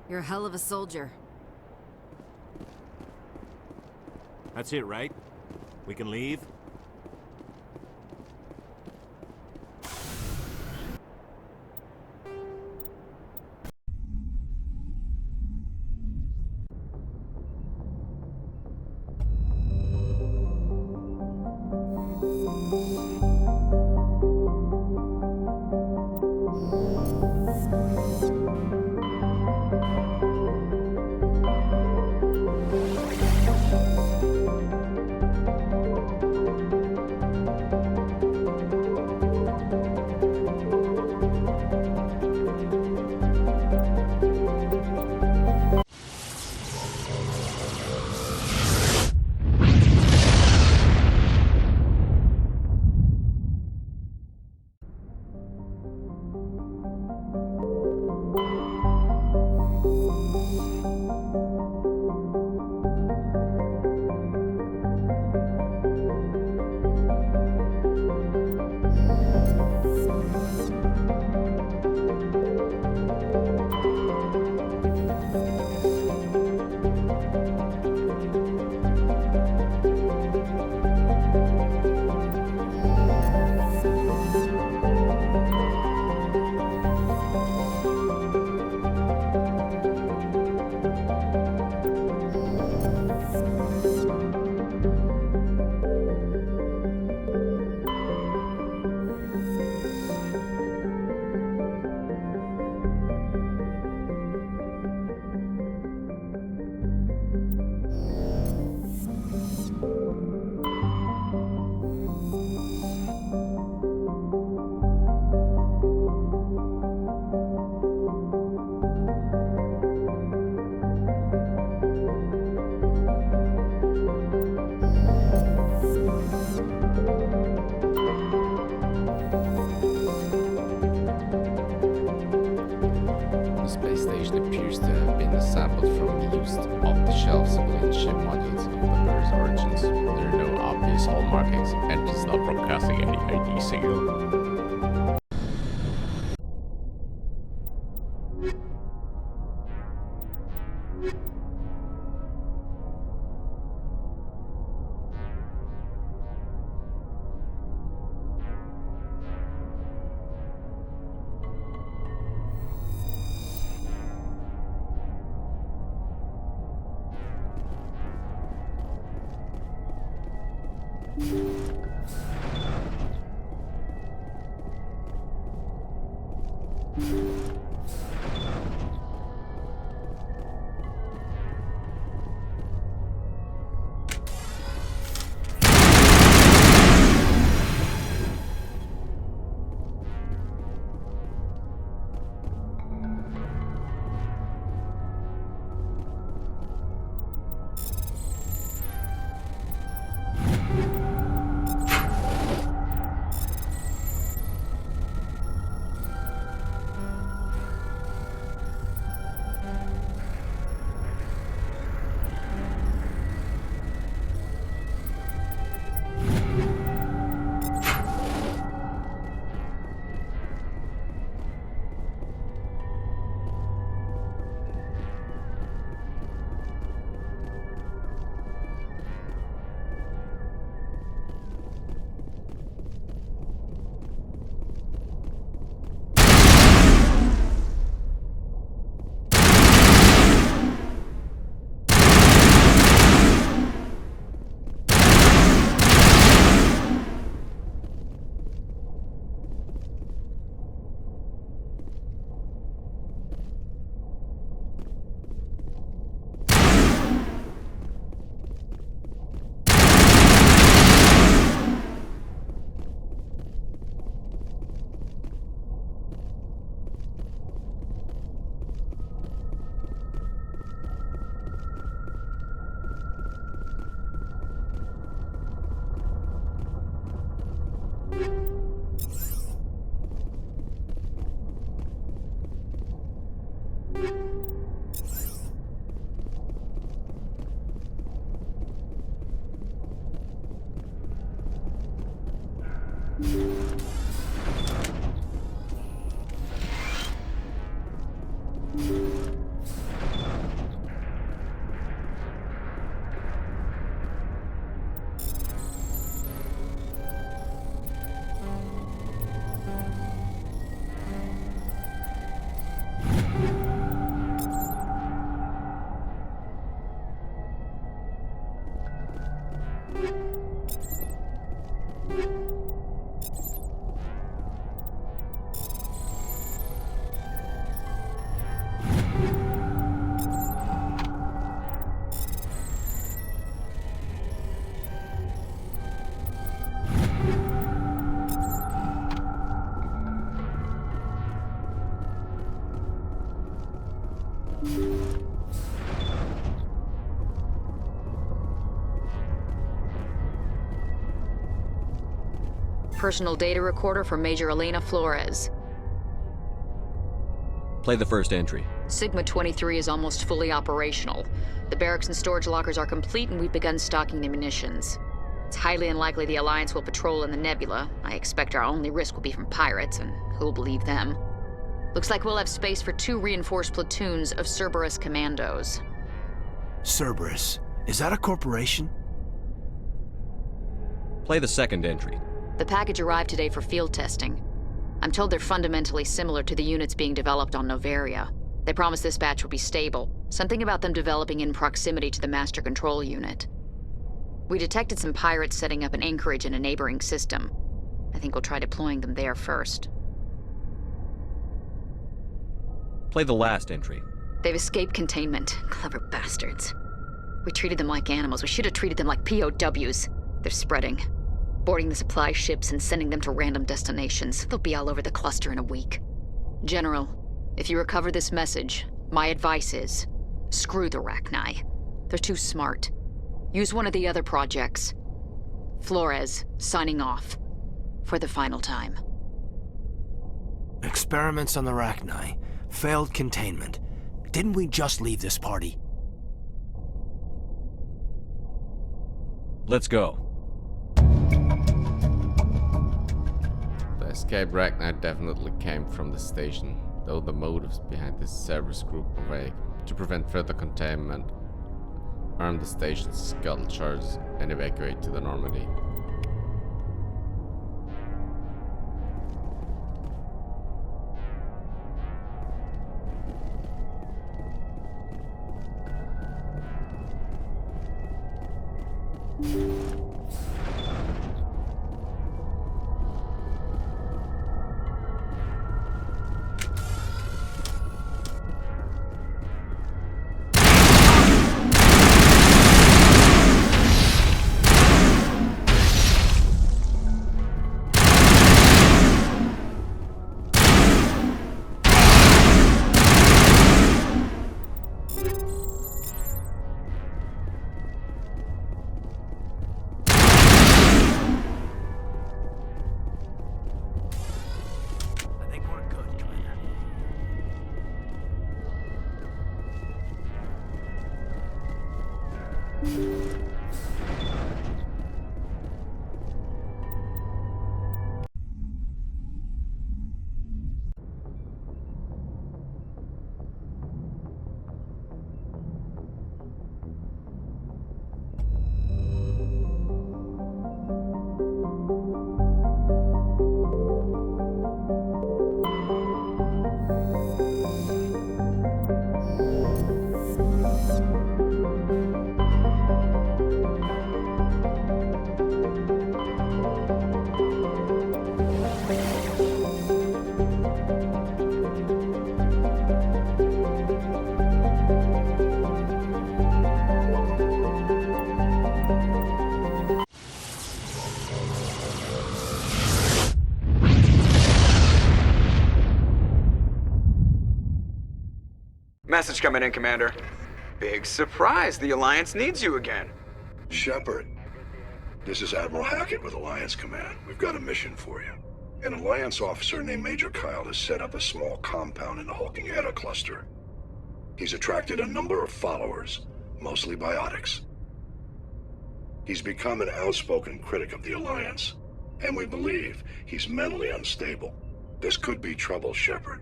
[SPEAKER 4] You're a hell of a soldier.
[SPEAKER 14] That's it, right? We can leave?
[SPEAKER 9] off-the-shelf civilian ship modules of the various origins. There are no obvious hull markings, and it's not broadcasting any ID signal.
[SPEAKER 15] Personal data recorder for Major Elena Flores.
[SPEAKER 2] Play the first entry.
[SPEAKER 15] Sigma 23 is almost fully operational. The barracks and storage lockers are complete, and we've begun stocking the munitions. It's highly unlikely the Alliance will patrol in the nebula. I expect our only risk will be from pirates, and who'll believe them? Looks like we'll have space for 2 reinforced platoons of Cerberus commandos.
[SPEAKER 6] Cerberus? Is that a corporation?
[SPEAKER 2] Play the second entry.
[SPEAKER 15] The package arrived today for field testing. I'm told they're fundamentally similar to the units being developed on Noveria. They promise this batch will be stable. Something about them developing in proximity to the master control unit. We detected some pirates setting up an anchorage in a neighboring system. I think we'll try deploying them there first.
[SPEAKER 2] Play the last entry.
[SPEAKER 15] They've escaped containment. Clever bastards. We treated them like animals. We should have treated them like POWs. They're spreading. Boarding the supply ships and sending them to random destinations. They'll be all over the cluster in a week. General, if you recover this message, my advice is, screw the Raachni. They're too smart. Use one of the other projects. Flores, signing off. For the final time.
[SPEAKER 6] Experiments on the Raachni. Failed containment. Didn't we just leave this party?
[SPEAKER 2] Let's go.
[SPEAKER 9] The escape Raachni definitely came from the station, though the motives behind this Cerberus group were vague. To prevent further containment, arm the station's scuttle charges and evacuate to the Normandy.
[SPEAKER 7] Message coming in, Commander. Big surprise, the Alliance needs you again.
[SPEAKER 8] Shepard, this is Admiral Hackett with Alliance Command. We've got a mission for you. An Alliance officer named Major Kyle has set up a small compound in the Hulking Eta cluster. He's attracted a number of followers, mostly biotics. He's become an outspoken critic of the Alliance, and we believe he's mentally unstable. This could be trouble, Shepard.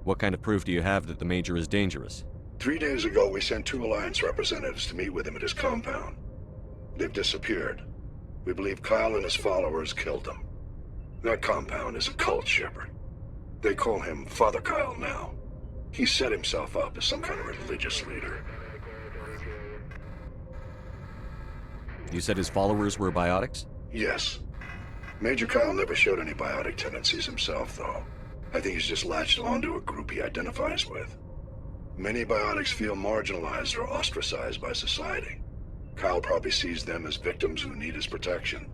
[SPEAKER 2] What kind of proof do you have that the Major is dangerous?
[SPEAKER 8] 3 days ago, we sent 2 Alliance representatives to meet with him at his compound. They've disappeared. We believe Kyle and his followers killed them. That compound is a cult, Shepard. They call him Father Kyle now. He set himself up as some kind of religious leader.
[SPEAKER 2] You said his followers were biotics?
[SPEAKER 8] Yes. Major Kyle never showed any biotic tendencies himself, though. I think he's just latched onto a group he identifies with. Many biotics feel marginalized or ostracized by society. Kyle probably sees them as victims who need his protection,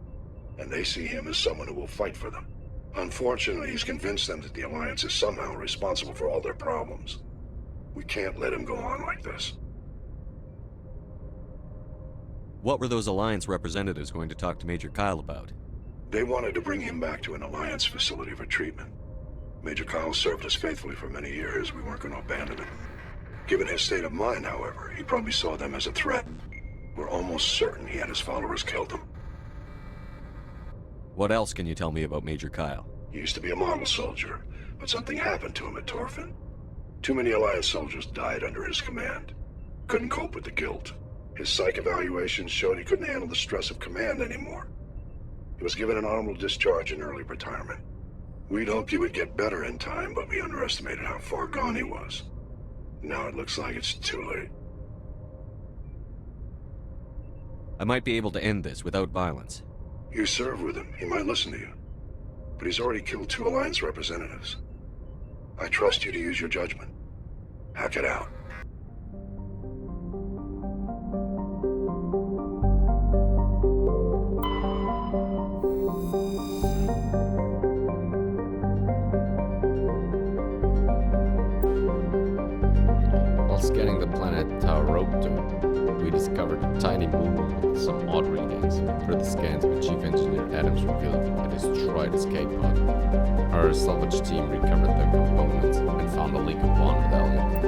[SPEAKER 8] and they see him as someone who will fight for them. Unfortunately, he's convinced them that the Alliance is somehow responsible for all their problems. We can't let him go on like this.
[SPEAKER 2] What were those Alliance representatives going to talk to Major Kyle about?
[SPEAKER 8] They wanted to bring him back to an Alliance facility for treatment. Major Kyle served us faithfully for many years. We weren't going to abandon him. Given his state of mind, however, he probably saw them as a threat. We're almost certain he had his followers killed him.
[SPEAKER 2] What else can you tell me about Major Kyle?
[SPEAKER 8] He used to be a model soldier, but something happened to him at Torfin. Too many Alliance soldiers died under his command. Couldn't cope with the guilt. His psych evaluations showed he couldn't handle the stress of command anymore. He was given an honorable discharge in early retirement. We'd hoped he would get better in time, but we underestimated how far gone he was. Now it looks like it's too late.
[SPEAKER 2] I might be able to end this without violence.
[SPEAKER 8] You serve with him. He might listen to you. But he's already killed 2 Alliance representatives. I trust you to use your judgment. Hack it out.
[SPEAKER 9] While scanning the planet Tauropto, we discovered a tiny moon with some odd readings. Through the scans, with Chief Engineer Adams revealed a destroyed escape pod. Our salvage team recovered the components and found a leak of one medallion.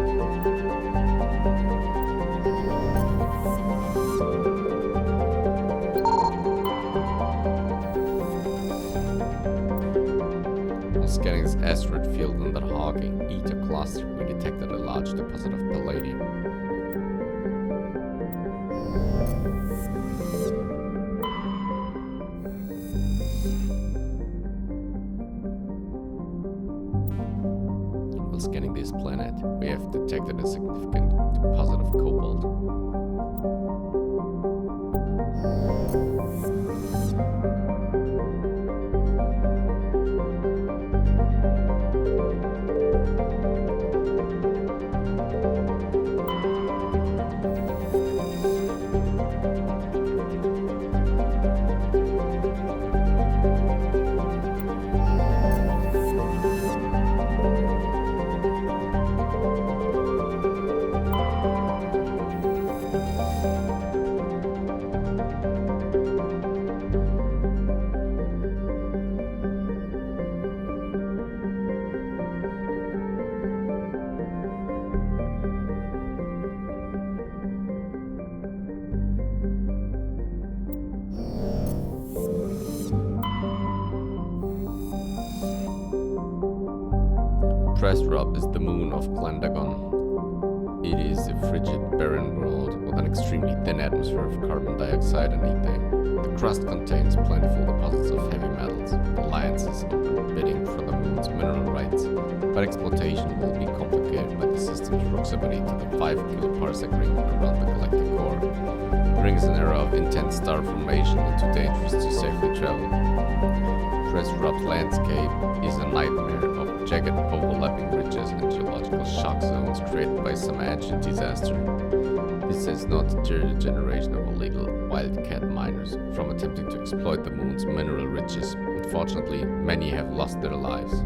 [SPEAKER 9] cluster, we detected a large deposit of palladium. While scanning this planet, we have detected a significant deposit of cobalt. Prestrop is the moon of Glandagon. It is a frigid, barren world with an extremely thin atmosphere of carbon dioxide and ethane. The crust contains plentiful deposits of heavy metals. Alliances open bidding for the moon's mineral rights, but exploitation will be complicated by the system's proximity to the 5 kiloparsec ring around the galactic core. The ring is an era of intense star formation and too dangerous to safely travel. Prestrop landscape is a nightmare of jagged overlapping ridges and geological shock zones created by some ancient disaster. This has not deterred a generation of illegal wildcat miners from attempting to exploit the moon's mineral riches. Unfortunately, many have lost their lives.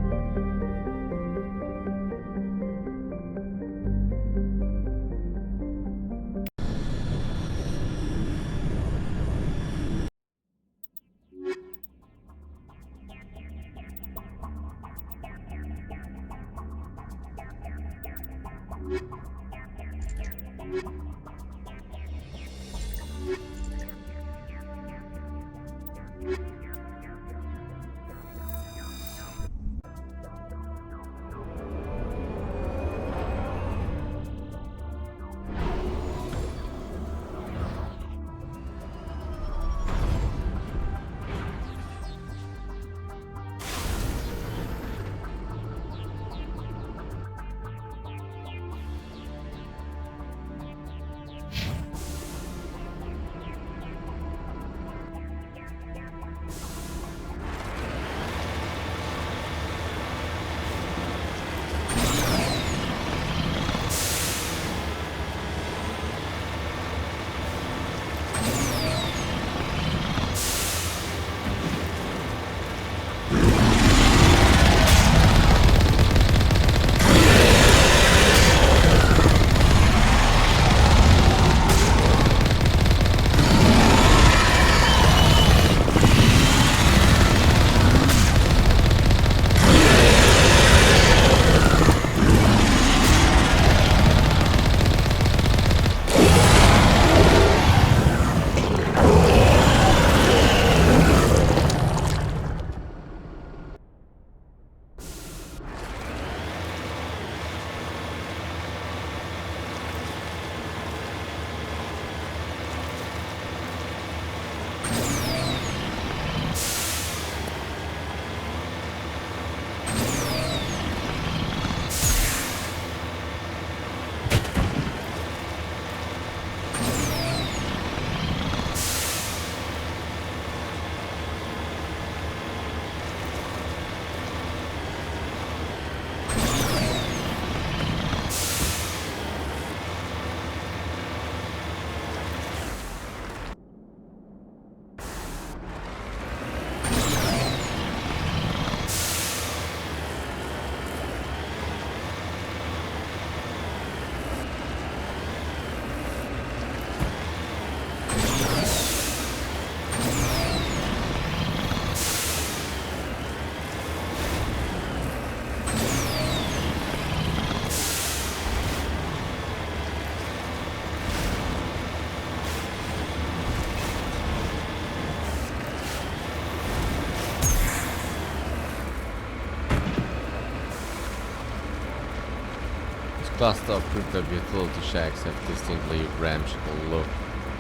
[SPEAKER 9] Dust-up crypto utility shacks have distinctly ramshackle look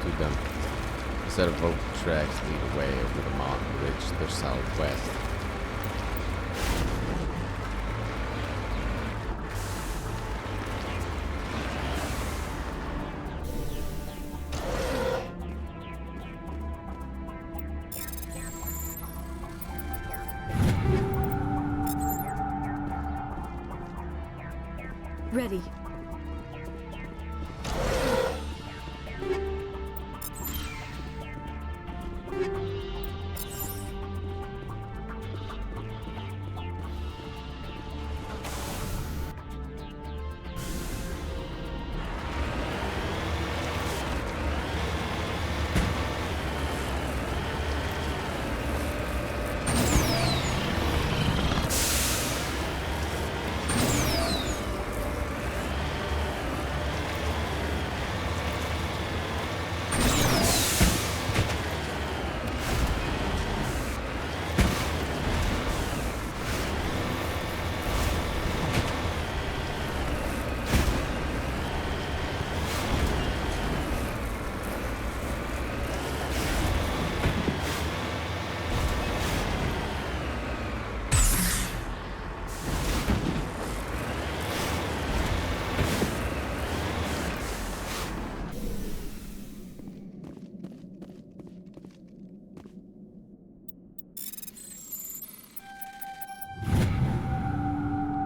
[SPEAKER 9] to them. A set of rope tracks lead away over the mountain ridge to the southwest.
[SPEAKER 5] Ready.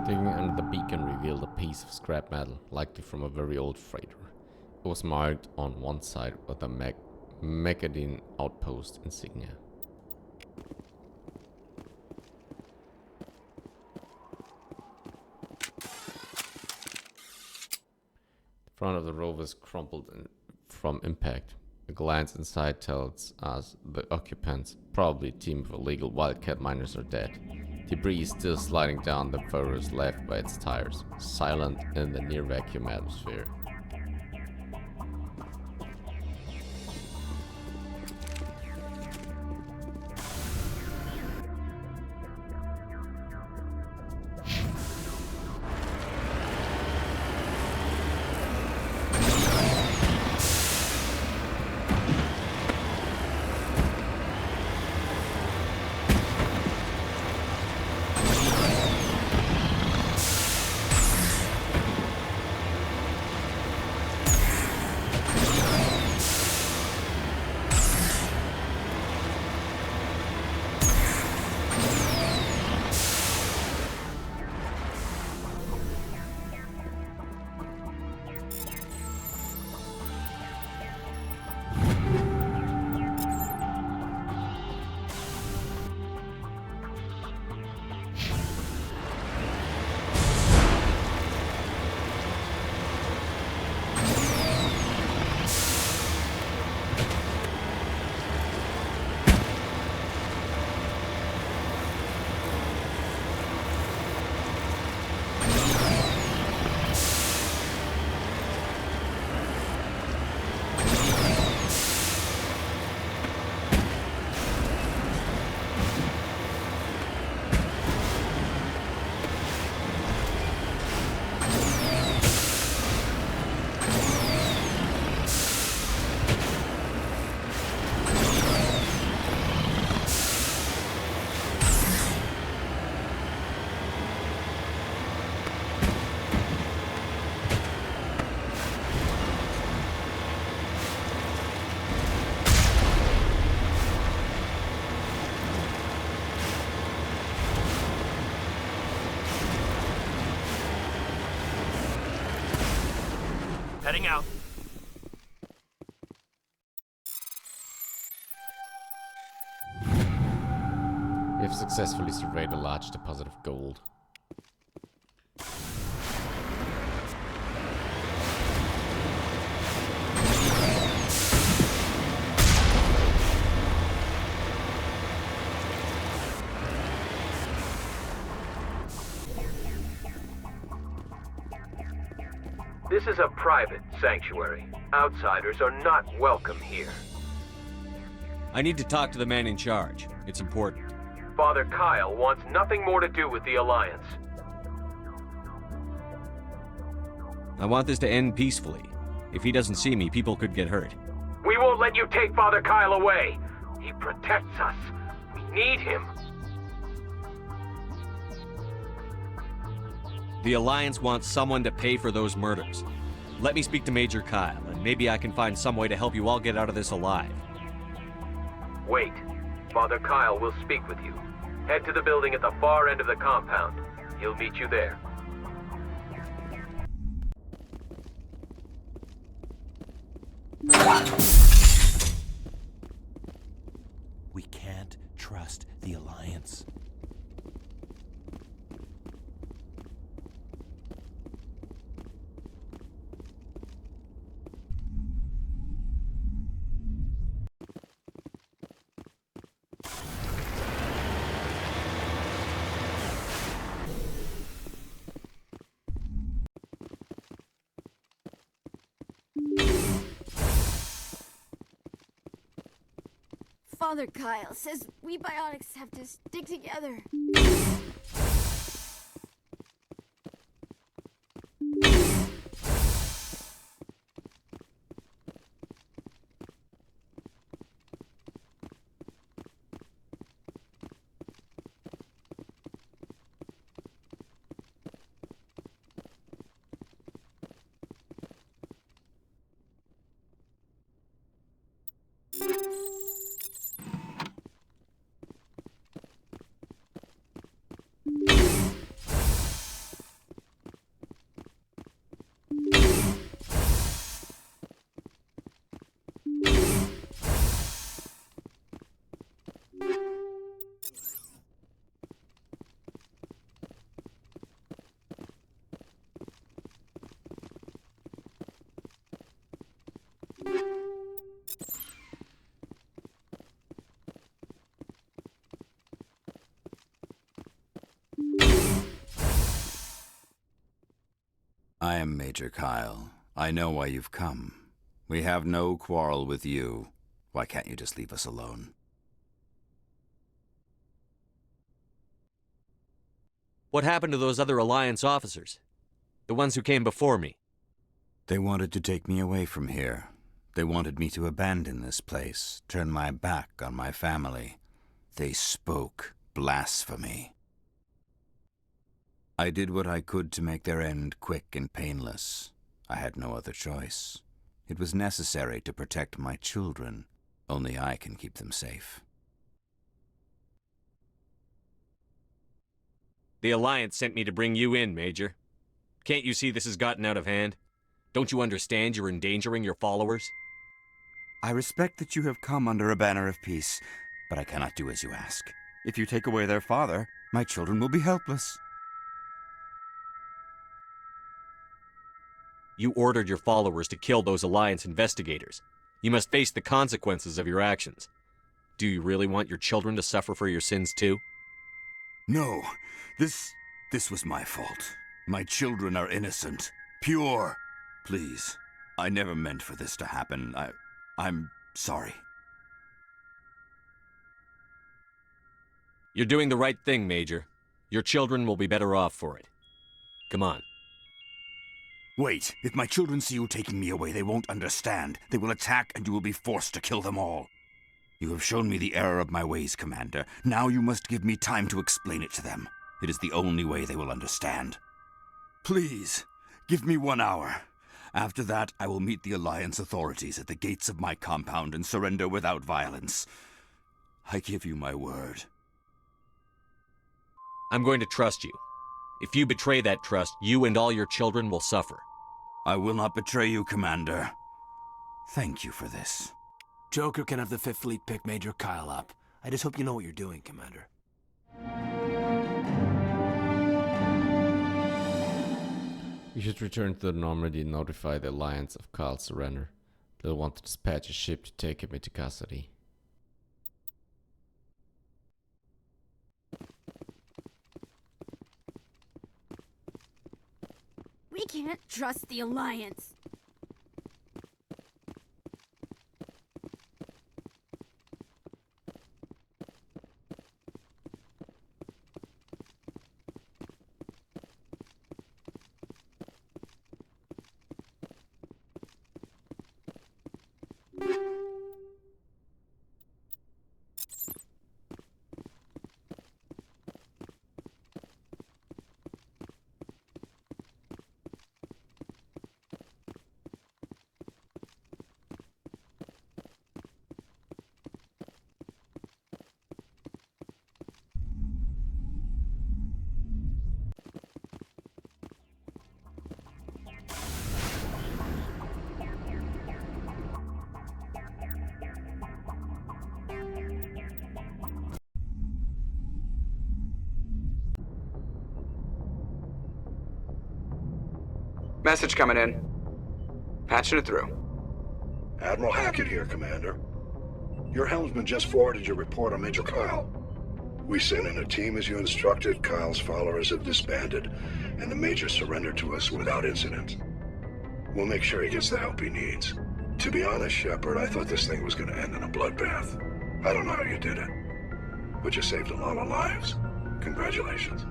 [SPEAKER 9] Digging under the beacon revealed a piece of scrap metal, likely from a very old freighter. It was marked on one side with a Megadine outpost insignia. The front of the rover is crumpled from impact. A glance inside tells us the occupants, probably a team of illegal wildcat miners, are dead. Debris is still sliding down the furrows left by its tires, silent in the near vacuum atmosphere.
[SPEAKER 14] Heading out.
[SPEAKER 9] We have successfully surveyed a large deposit of gold.
[SPEAKER 16] This is a private sanctuary. Outsiders are not welcome here.
[SPEAKER 2] I need to talk to the man in charge. It's important.
[SPEAKER 16] Father Kyle wants nothing more to do with the Alliance.
[SPEAKER 2] I want this to end peacefully. If he doesn't see me, people could get hurt.
[SPEAKER 16] We won't let you take Father Kyle away. He protects us. We need him.
[SPEAKER 2] The Alliance wants someone to pay for those murders. Let me speak to Major Kyle, and maybe I can find some way to help you all get out of this alive.
[SPEAKER 16] Wait. Father Kyle will speak with you. Head to the building at the far end of the compound. He'll meet you there.
[SPEAKER 6] We can't trust the Alliance.
[SPEAKER 17] Father Kyle says we biotics have to stick together.
[SPEAKER 18] I am Major Kyle. I know why you've come. We have no quarrel with you. Why can't you just leave us alone?
[SPEAKER 2] What happened to those other Alliance officers? The ones who came before me?
[SPEAKER 18] They wanted to take me away from here. They wanted me to abandon this place, turn my back on my family. They spoke blasphemy. I did what I could to make their end quick and painless. I had no other choice. It was necessary to protect my children. Only I can keep them safe.
[SPEAKER 2] The Alliance sent me to bring you in, Major. Can't you see this has gotten out of hand? Don't you understand you're endangering your followers?
[SPEAKER 18] I respect that you have come under a banner of peace, but I cannot do as you ask. If you take away their father, my children will be helpless.
[SPEAKER 2] You ordered your followers to kill those Alliance investigators. You must face the consequences of your actions. Do you really want your children to suffer for your sins too?
[SPEAKER 18] No, this was my fault. My children are innocent, pure. Please, I never meant for this to happen. I'm sorry.
[SPEAKER 2] You're doing the right thing, Major. Your children will be better off for it. Come on.
[SPEAKER 18] Wait, if my children see you taking me away, they won't understand. They will attack and you will be forced to kill them all. You have shown me the error of my ways, Commander. Now you must give me time to explain it to them. It is the only way they will understand. Please, give me 1 hour. After that, I will meet the Alliance authorities at the gates of my compound and surrender without violence. I give you my word.
[SPEAKER 2] I'm going to trust you. If you betray that trust, you and all your children will suffer.
[SPEAKER 18] I will not betray you, Commander. Thank you for this.
[SPEAKER 6] Joker can have the 5th Fleet pick Major Kyle up. I just hope you know what you're doing, Commander.
[SPEAKER 9] We should return to the Normandy and notify the Alliance of Kyle's surrender. They'll want to dispatch a ship to take him into custody.
[SPEAKER 17] We can't trust the Alliance.
[SPEAKER 7] Message coming in. Patching it through.
[SPEAKER 8] Admiral Hackett here, Commander. Your helmsman just forwarded your report on Major Kyle. We sent in a team as you instructed. Kyle's followers have disbanded, and the Major surrendered to us without incident. We'll make sure he gets the help he needs. To be honest, Shepard, I thought this thing was going to end in a bloodbath. I don't know how you did it, but you saved a lot of lives. Congratulations.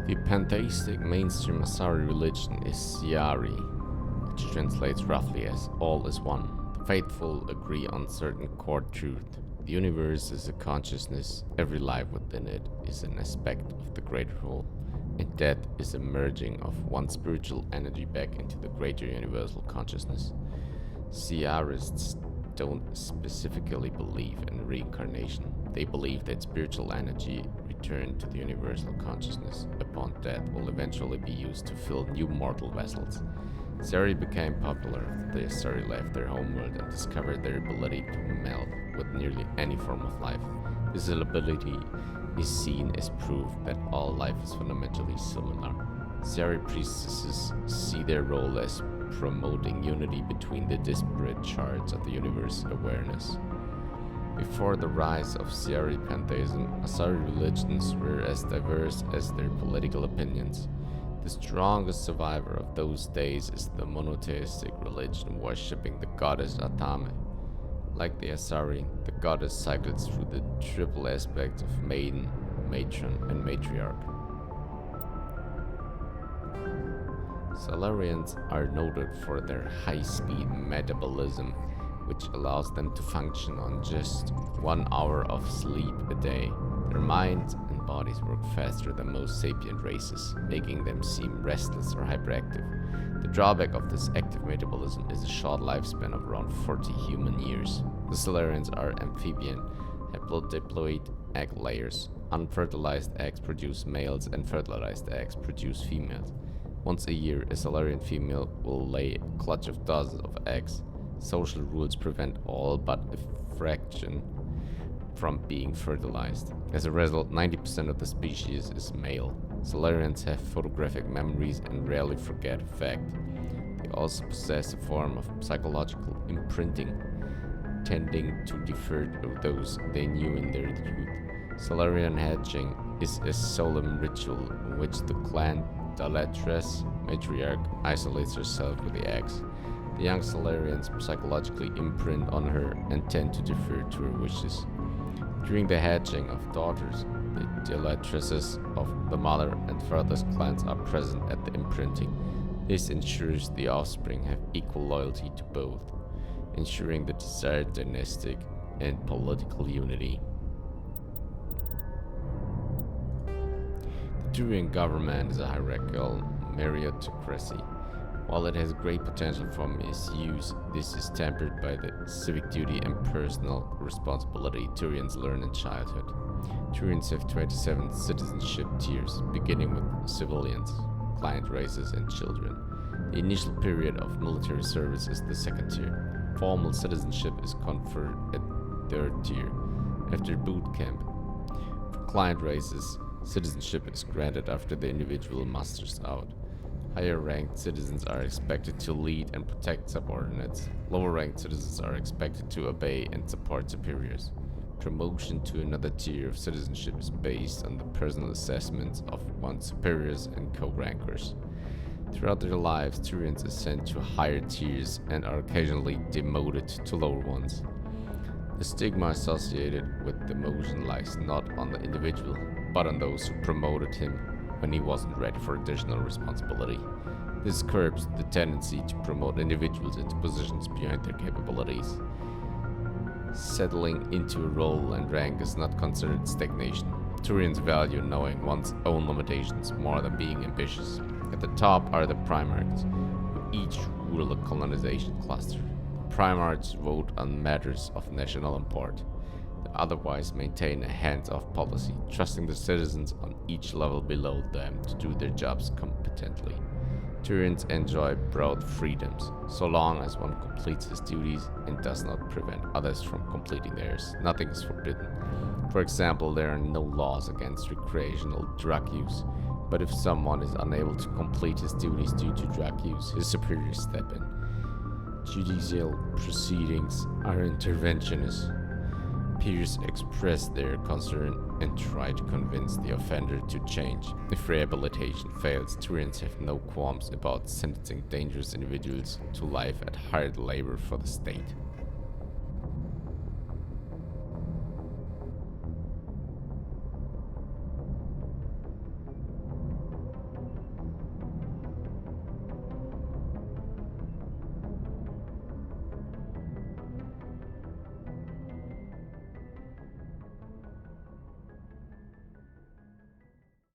[SPEAKER 9] The pantheistic mainstream Asari religion is Siari, which translates roughly as all is one. The faithful agree on certain core truth. The universe is a consciousness, every life within it is an aspect of the greater whole, and death is a merging of one spiritual energy back into the greater universal consciousness. Siarists don't specifically believe in reincarnation. They believe that spiritual energy returned to the universal consciousness upon death will eventually be used to fill new mortal vessels. Asari became popular after the Asari left their homeworld and discovered their ability to meld with nearly any form of life. This ability is seen as proof that all life is fundamentally similar. Asari priestesses see their role as promoting unity between the disparate shards of the universe awareness. Before the rise of Asari pantheism, Asari religions were as diverse as their political opinions. The strongest survivor of those days is the monotheistic religion worshipping the goddess Atame. Like the Asari, the goddess cycles through the triple aspects of maiden, matron, and matriarch. Salarians are noted for their high-speed metabolism, which allows them to function on just 1 hour of sleep a day. Their minds and bodies work faster than most sapient races, making them seem restless or hyperactive. The drawback of this active metabolism is a short lifespan of around 40 human years. The Salarians are amphibian, haplodiploid egg layers. Unfertilized eggs produce males and fertilized eggs produce females. Once a year, a Salarian female will lay a clutch of dozens of eggs. Social rules prevent all but a fraction from being fertilized. As a result, 90% of the species is male. Salarians have photographic memories and rarely forget a fact. They also possess a form of psychological imprinting, tending to defer to those they knew in their youth. Salarian hatching is a solemn ritual in which the clan Dalatress, matriarch, isolates herself with the eggs. The young Salarians psychologically imprint on her and tend to defer to her wishes. During the hatching of daughters, the Delatresses of the mother and father's clans are present at the imprinting. This ensures the offspring have equal loyalty to both, ensuring the desired dynastic and political unity. The Turian government is a hierarchical meritocracy. While it has great potential for misuse, this is tempered by the civic duty and personal responsibility Turians learn in childhood. Turians have 27 citizenship tiers, beginning with civilians, client races, and children. The initial period of military service is the second tier. Formal citizenship is conferred at third tier, after boot camp. For client races, citizenship is granted after the individual musters out. Higher-ranked citizens are expected to lead and protect subordinates. Lower-ranked citizens are expected to obey and support superiors. Promotion to another tier of citizenship is based on the personal assessments of one's superiors and co-rankers. Throughout their lives, Turians ascend to higher tiers and are occasionally demoted to lower ones. The stigma associated with demotion lies not on the individual, but on those who promoted him when he wasn't ready for additional responsibility. This curbs the tendency to promote individuals into positions beyond their capabilities. Settling into a role and rank is not considered stagnation. Turians value knowing one's own limitations more than being ambitious. At the top are the Primarchs, who each rule a colonization cluster. The Primarchs vote on matters of national import. They otherwise maintain a hands-off policy, trusting the citizens on each level below them to do their jobs competently. Turians enjoy broad freedoms, so long as one completes his duties and does not prevent others from completing theirs. Nothing is forbidden. For example, there are no laws against recreational drug use, but if someone is unable to complete his duties due to drug use, his superiors step in. Judicial proceedings are interventionist. Peers express their concern and try to convince the offender to change. If rehabilitation fails, Turians have no qualms about sentencing dangerous individuals to life at hard labor for the state.